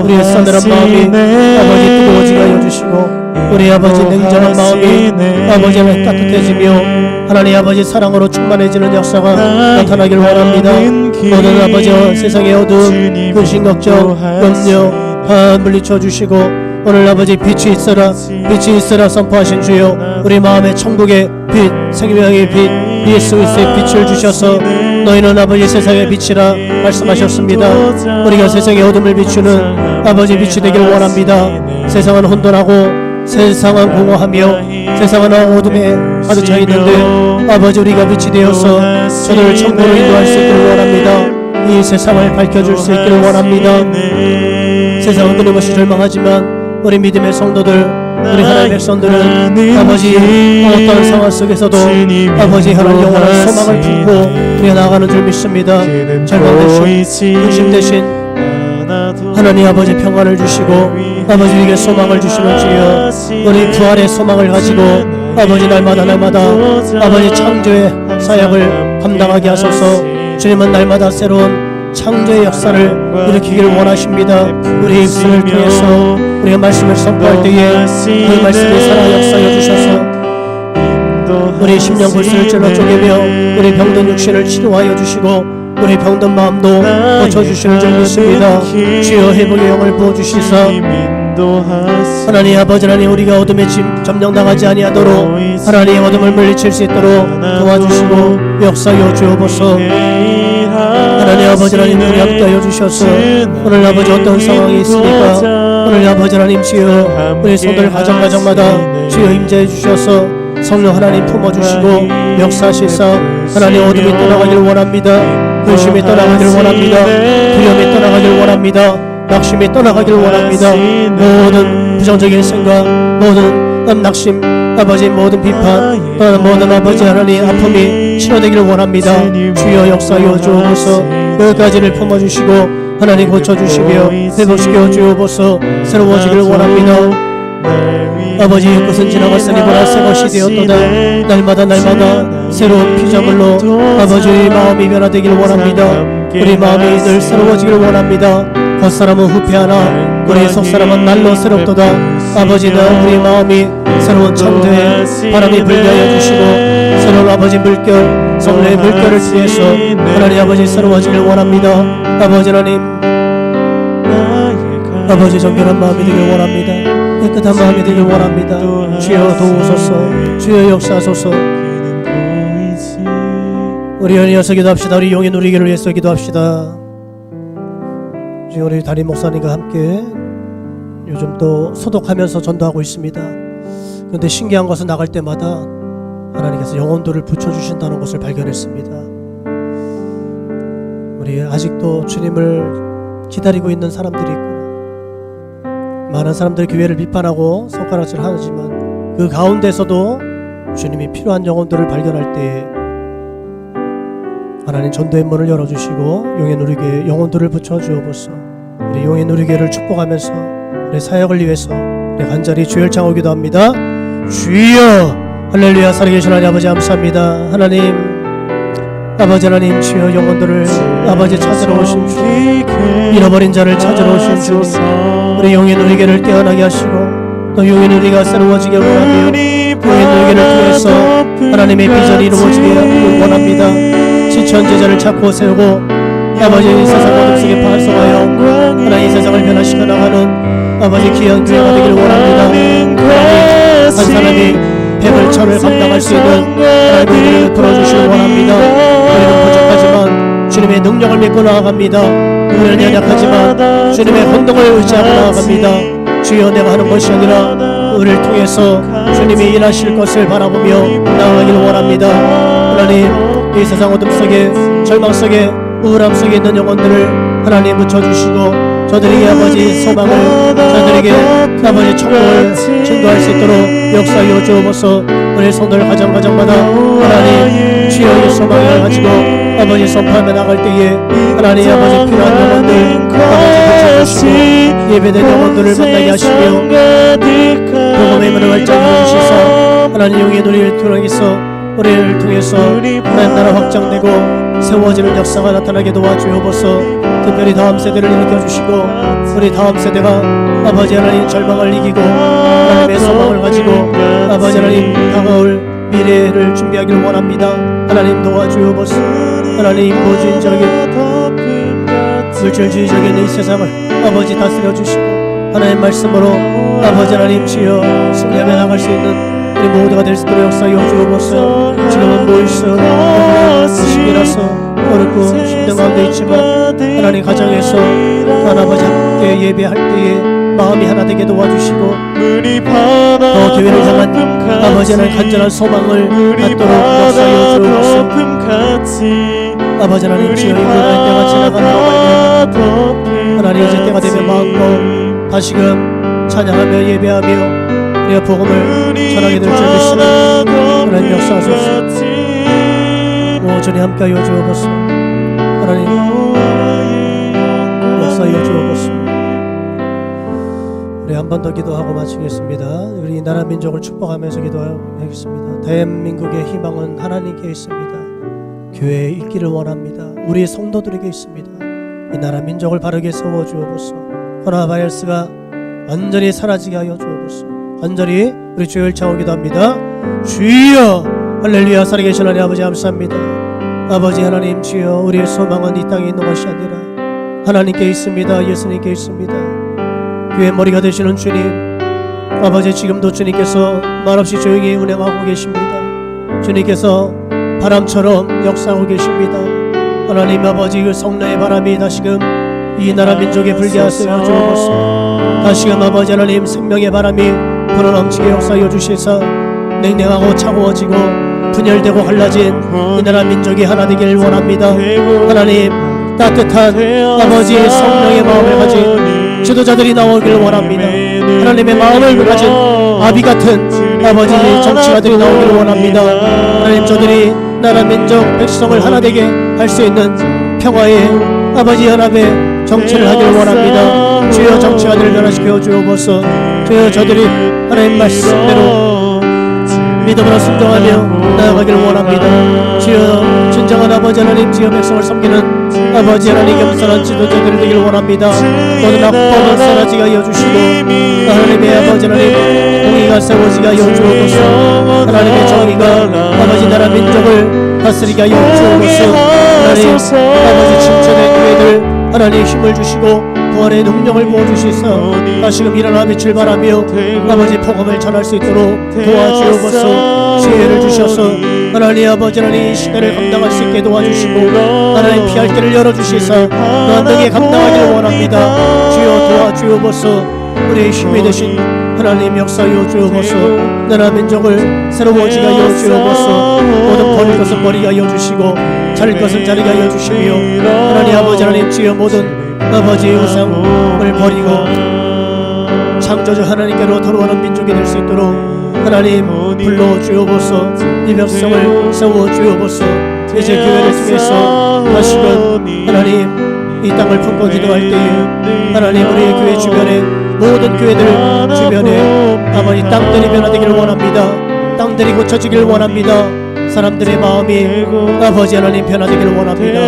S3: 우리의 싸늘한 마음이 아버지 뜨거워지게 하여 주시고 우리 아버지 냉정한 마음이 아버지 하나님 따뜻해지며 하나님 아버지 사랑으로 충만해지는 역사가 나타나길 원합니다. 모든 아버지 세상의 어두움, 근심, 걱정, 염려 다 물리쳐 주시고 오늘 아버지 빛이 있어라, 빛이 있어라 선포하신 주여, 우리 마음의 천국의 빛, 생명의 빛 예수 그리스도의 빛을 주셔서 너희는 아버지 세상의 빛이라 말씀하셨습니다. 우리가 세상의 어둠을 비추는 아버지 빛이 되길 원합니다. 세상은 혼돈하고 세상은 공허하며 세상은 어둠에 가득 차 있는데 아버지 우리가 빛이 되어서 저들을 천국으로 인도할 수 있기를 원합니다. 이 세상을 밝혀줄 수 있기를 원합니다. 세상은 끊임없이 절망하지만 우리 믿음의 성도들, 우리 하나님의 백성들은 아버지 어떤 상황 속에서도 아버지 하나님 영원한 소망을 품고 우리가 나아가는 줄 믿습니다. 절망 대신 근심 대신 하나님 아버지 평안을 주시고 아버지 우리에게 소망을 주시는 주여, 우리 부활의 소망을 가지고 아버지 날마다 아버지 창조의 사역을 감당하게 하소서. 주님은 날마다 새로운 창조의 역사를 일으키기를 원하십니다. 우리 입술을 통해서 우리가 말씀을 선포할 때에 그 말씀이 살아 역사여 주셔서 우리 심령 골수를 찔러 쪼개며 우리 병든 육신을 치료하여 주시고 우리 병든 마음도 고쳐주시는 줄 믿습니다. 주여 회복의 영을 부어주시사 하나님 아버지 하나님 우리가 어둠에 점령당하지 아니하도록 하나님 어둠을 물리칠 수 있도록 도와주시고 역사여 주옵소서. 하나님 아버지 하나님 우리 함께하여 주셔서 오늘 아버지 어떤 상황이 있습니까? 오늘 아버지 하나님 주여 우리 손들 가정마다 주여 임재해 주셔서 성령 하나님 품어주시고 역사하시사 하나님 어둠이 떠나가길 원합니다. 근심이 떠나가길 원합니다. 두려움이 떠나가길 원합니다. 낙심이 떠나가길 원합니다. 모든 부정적인 생각, 모든 낙심, 아버지 모든 비판, 모든 아버지 하나님 아픔이 치료되기를 원합니다. 주여 역사여 주옵소서. 여기까지를 품어주시고 하나님 고쳐주시며 회복시켜 주옵소서. 새로워지기를 원합니다. 아버지 옛것은 지나갔으니 보라 새 것이 되었도다. 날마다 새로운 피조물로 아버지 우리 마음이 변화되기를 원합니다. 우리 마음이 늘 새로워지기를 원합니다. 겉사람은 후패하나 우리 속사람은 날로 새롭도다. 아버지는 우리 마음이 새로운 창조에 바람이 불게 하여 주시고 새로운 아버지 물결 성령의 물결을 통해서 하나님 아버지 새로워지기를 원합니다. 아버지 하나님 아버지 정결한 마음이 되길 원합니다. 깨끗한 마음이 되길 원합니다. 주여 도우소서. 주여 역사하소서. 우리 연이어서 기도합시다. 우리 용의 누리기를 위해서 기도합시다. 지금 우리 담임 목사님과 함께 요즘 또 소독하면서 전도하고 있습니다. 그런데 신기한 것은 나갈 때마다 하나님께서 영혼들을 붙여주신다는 것을 발견했습니다. 우리 아직도 주님을 기다리고 있는 사람들이 있구나. 많은 사람들이 교회를 비판하고 손가락질 하지만 그 가운데서도 주님이 필요한 영혼들을 발견할 때에 하나님 전도의 문을 열어주시고 용의 누리교회 영혼들을 붙여주옵소서. 우리 용의 누리교회를 축복하면서 우리 사역을 위해서 우리 간절히 주여 창을 기도합니다. 주여 할렐루야. 살아계신 하나님 아버지 감사합니다. 하나님 아버지 하나님 주여 영혼들을 아버지 찾으러 오신 주, 잃어버린 자를 찾으러 오신 주, 우리 영의 누리개를 깨어나게 하시고 또 영의 누리가 새로워지게 원하며 영의 누리개를 통해서 하나님의 비전이 이루어지게 원합니다. 지천 제자를 찾고 세우고 아버지 세상 어둠 속에 파송하여 하나님 세상을 변화시켜 나가는 아버지 귀한 교회가 되기를 원합니다. 한 사람이 100을 1000을 감당할 수 있는 하나님의 은혜를 풀어주시길 원합니다. 우리는 부족하지만 주님의 능력을 믿고 나아갑니다. 우리는 연약하지만 주님의 혼동을 의지하고 나아갑니다. 주여 내가 하는 것이 아니라 우리를 통해서 주님이 일하실 것을 바라보며 나아가기를 원합니다. 하나님 이 세상 어둠 속에 절망 속에 우울함 속에 있는 영혼들을 하나님 붙여주시고 저들에게 아버지 소망을 저들에게 아버지 천국을 증거할 수 있도록 역사하여 주옵소서. 우리 성도를 가정마다 하나님 주여 이 소망을 가지고 아버지 선포하며 나갈 때에 하나님 아버지 필요한 영혼들 아버지 붙여주시고 예배된 영혼들을 만나게 하시며 복음의 문을 활짝 열어주시사 하나님 영의 누리를 통해서 우리를 통해서 하나님 나라 확장되고 세워지는 역사가 나타나게 도와주옵소서. 특별히 다음 세대를 일으켜주시고 우리 다음 세대가 아버지 하나님 절망을 이기고 하나님의 소망을 가지고 아버지 하나님 다가올 미래를 준비하기를 원합니다. 하나님 도와주옵소서. 하나님 무주인적인 물질주의적인 이 세상을 아버지 다스려주시고 하나님 말씀으로 아버지 하나님 주여 승리하며 나갈 수 있는 우리 모두가 될 수 있도록 역사하여 주옵소서. 지금은 모일수 시기라서 어렵고 힘든 가운데 있지만 하나님 가정에서 아버지 함께 예배할 때에 마음이 하나 되게 도와주시고 더 교회를 향한 아버지 하나님 간절한 소망을 갖도록 역사하여 주옵소서. 아버지 하나님 주여 인간의 때가 지나간다고 하나님 이제 때가 되면 마음껏 다시금 찬양하며 예배하며 우리가 복음을 전하게 될 줄 믿습니다. 하나님 역사하소서. 오전에 함께하여 주옵소서. 하나님 역사하여 주옵소서. 우리 한 번 더 기도하고 마치겠습니다. 우리 나라 민족을 축복하면서 기도하겠습니다. 대한민국의 희망은 하나님께 있습니다. 교회에 있기를 원합니다. 우리 성도들에게 있습니다. 이 나라 민족을 바르게 세워 주옵소서. 코로나 바이러스가 완전히 사라지게 하여 주옵소서. 간절히 우리 주여 일창하고 기도합니다. 주여 할렐루야. 살아계신 하나님 아버지 감사합니다. 아버지 하나님 주여 우리의 소망은 이 땅에 있는 것이 아니라 하나님께 있습니다. 예수님께 있습니다. 교회 머리가 되시는 주님 아버지 지금도 주님께서 말없이 조용히 운행하고 계십니다. 주님께서 바람처럼 역사하고 계십니다. 하나님 아버지 그 성령의 바람이 다시금 이 나라 민족에 불게 하시어 주옵소서. 다시금 아버지 하나님 생명의 바람이 불어넘치게 역사하여 주시사 냉랭하고 차가워지고 분열되고 갈라진 이 나라 민족이 하나 되기를 원합니다. 하나님 따뜻한 아버지 성령의 마음을 가진 지도자들이 나오기를 원합니다. 하나님의 마음을 가진 아비 같은 아버지 정치가들이 나오기를 원합니다. 하나님 저들이 나라 민족 백성을 하나 되게 할 수 있는 평화의 아버지 연합의 정치를 하기를 원합니다. 주여 정치가들을 변화시켜 주옵소서. 주여 저들이 하나님 말씀대로 믿음으로 순종하며 나아가기를 원합니다. 주여 진정한 아버지 하나님 주여 백성을 섬기는 아버지 하나님 겸손한 지도자들이 되기를 원합니다. 모든 악법은 사라지게 하여 주시고 하나님의 아버지 하나님 공의가 세워지게 하여 주옵소서. 하나님의 정의가 아버지 나라 민족을 다스리게 하여 주옵소서. 하나님 아버지 침체된 교회들 하나님 힘을 주시고 부활의 능력을 부어주시사 다시금 일어나 빛을 발하며 아버지 복음을 전할 수 있도록 도와주옵소서. 지혜를 주셔서 하나님 아버지 하나님 이 시대를 감당할 수 있게 도와주시고 하나님 피할 길을 열어주시사 너한에게 감당하기를 원합니다. 주여 도와주옵소서. 우리의 힘이 되신 하나님 역사하여 주옵소서. 나라 민족을 새로워지게 하여 주옵소서. 모든 버릴 것은 버리게 하여 주시고 자릴 것은 자리게 하여 주시며 하나님 아버지 하나님 주여 모든 아버지 우상을 버리고 창조주 하나님께로 돌아오는 민족이 될 수 있도록 하나님 불러 주옵소서. 이 백성을 세워 주옵소서. 이제 교회를 통해서 다시금 하나님 이 땅을 품고 기도할 때에 하나님 우리의 교회 주변에 모든 교회들 주변에 아버지 땅들이 변화되기를 원합니다. 땅들이 고쳐지기를 원합니다. 사람들의 마음이 아버지 하나님 변화되기를 원합니다.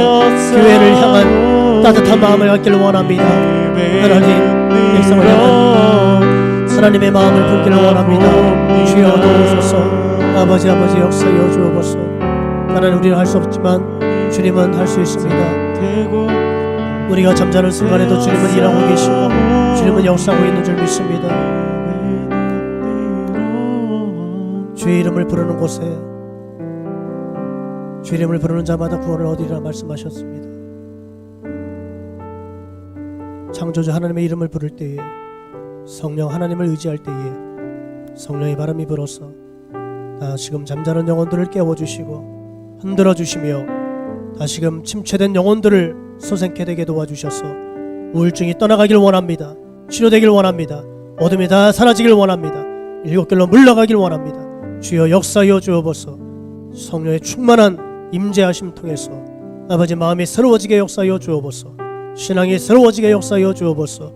S3: 교회를 향한 따뜻한 마음을 갖기를 원합니다. 하나님 백성을 향한 하나님의 마음을 품기를 원합니다. 주여 도우소서. 아버지 역사여 주옵소서. 하나님 우리는 할 수 없지만 주님은 할 수 있습니다. 우리가 잠자는 순간에도 주님은 일하고 계시고 주님은 역사하고 있는 줄 믿습니다. 주의 이름을 부르는 곳에 주의 이름을 부르는 자마다 구원을 얻으리라 말씀하셨습니다. 창조주 하나님의 이름을 부를 때에 성령 하나님을 의지할 때에 성령의 바람이 불어서 다시금 잠자는 영혼들을 깨워주시고 흔들어주시며 다시금 침체된 영혼들을 소생케 되게 도와주셔서 우울증이 떠나가길 원합니다. 치료되길 원합니다. 어둠이 다 사라지길 원합니다. 일곱 길로 물러가길 원합니다. 주여 역사여 주옵소서. 성령의 충만한 임재하심 통해서 아버지 마음이 새로워지게 역사여 주옵소서. 신앙이 새로워지게 역사여 주옵소서.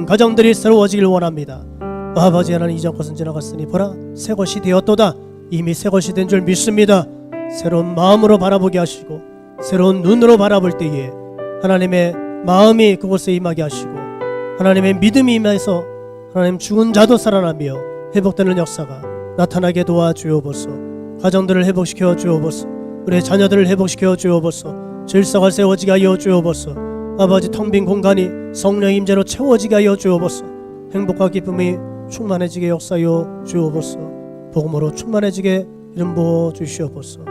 S3: 가정들이 새로워지길 원합니다. 아버지 하나님 이전 것은 지나갔으니 보라 새 것이 되었도다. 이미 새 것이 된 줄 믿습니다. 새로운 마음으로 바라보게 하시고 새로운 눈으로 바라볼 때에 하나님의 마음이 그곳에 임하게 하시고 하나님의 믿음이 임해서 하나님 죽은 자도 살아나며 회복되는 역사가 나타나게 도와주옵소서. 가정들을 회복시켜 주옵소서. 우리의 자녀들을 회복시켜 주옵소서. 질서가 세워지게 하여 주옵소서. 아버지 텅 빈 공간이 성령의 임재로 채워지게 하여 주옵소서. 행복과 기쁨이 충만해지게 역사하여 주옵소서. 복음으로 충만해지게 이름 부어 주시옵소서.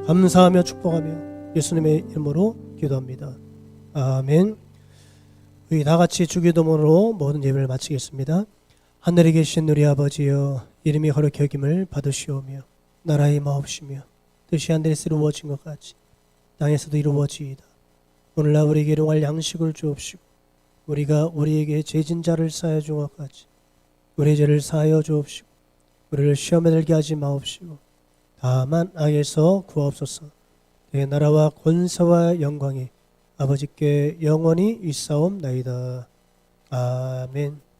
S3: 감사하며 축복하며 예수님의 이름으로 기도합니다. 아멘. 우리 다 같이 주기도문으로 모든 예배를 마치겠습니다. 하늘에 계신 우리 아버지여 이름이 거룩히 여김을 받으시오며 나라의 마옵시며 뜻이 하늘에서 이루어진 것 같이 땅에서도 이루어지이다. 오늘날 우리에게 일용할 양식을 주옵시고 우리가 우리에게 죄진 자를 사하여 준 것 같이 우리의 죄를 사하여 주옵시고 우리를 시험에 들게 하지 마옵시고 다만 악에서 구하옵소서. 내 나라와 권세와 영광이 아버지께 영원히 있사옵나이다. 아멘.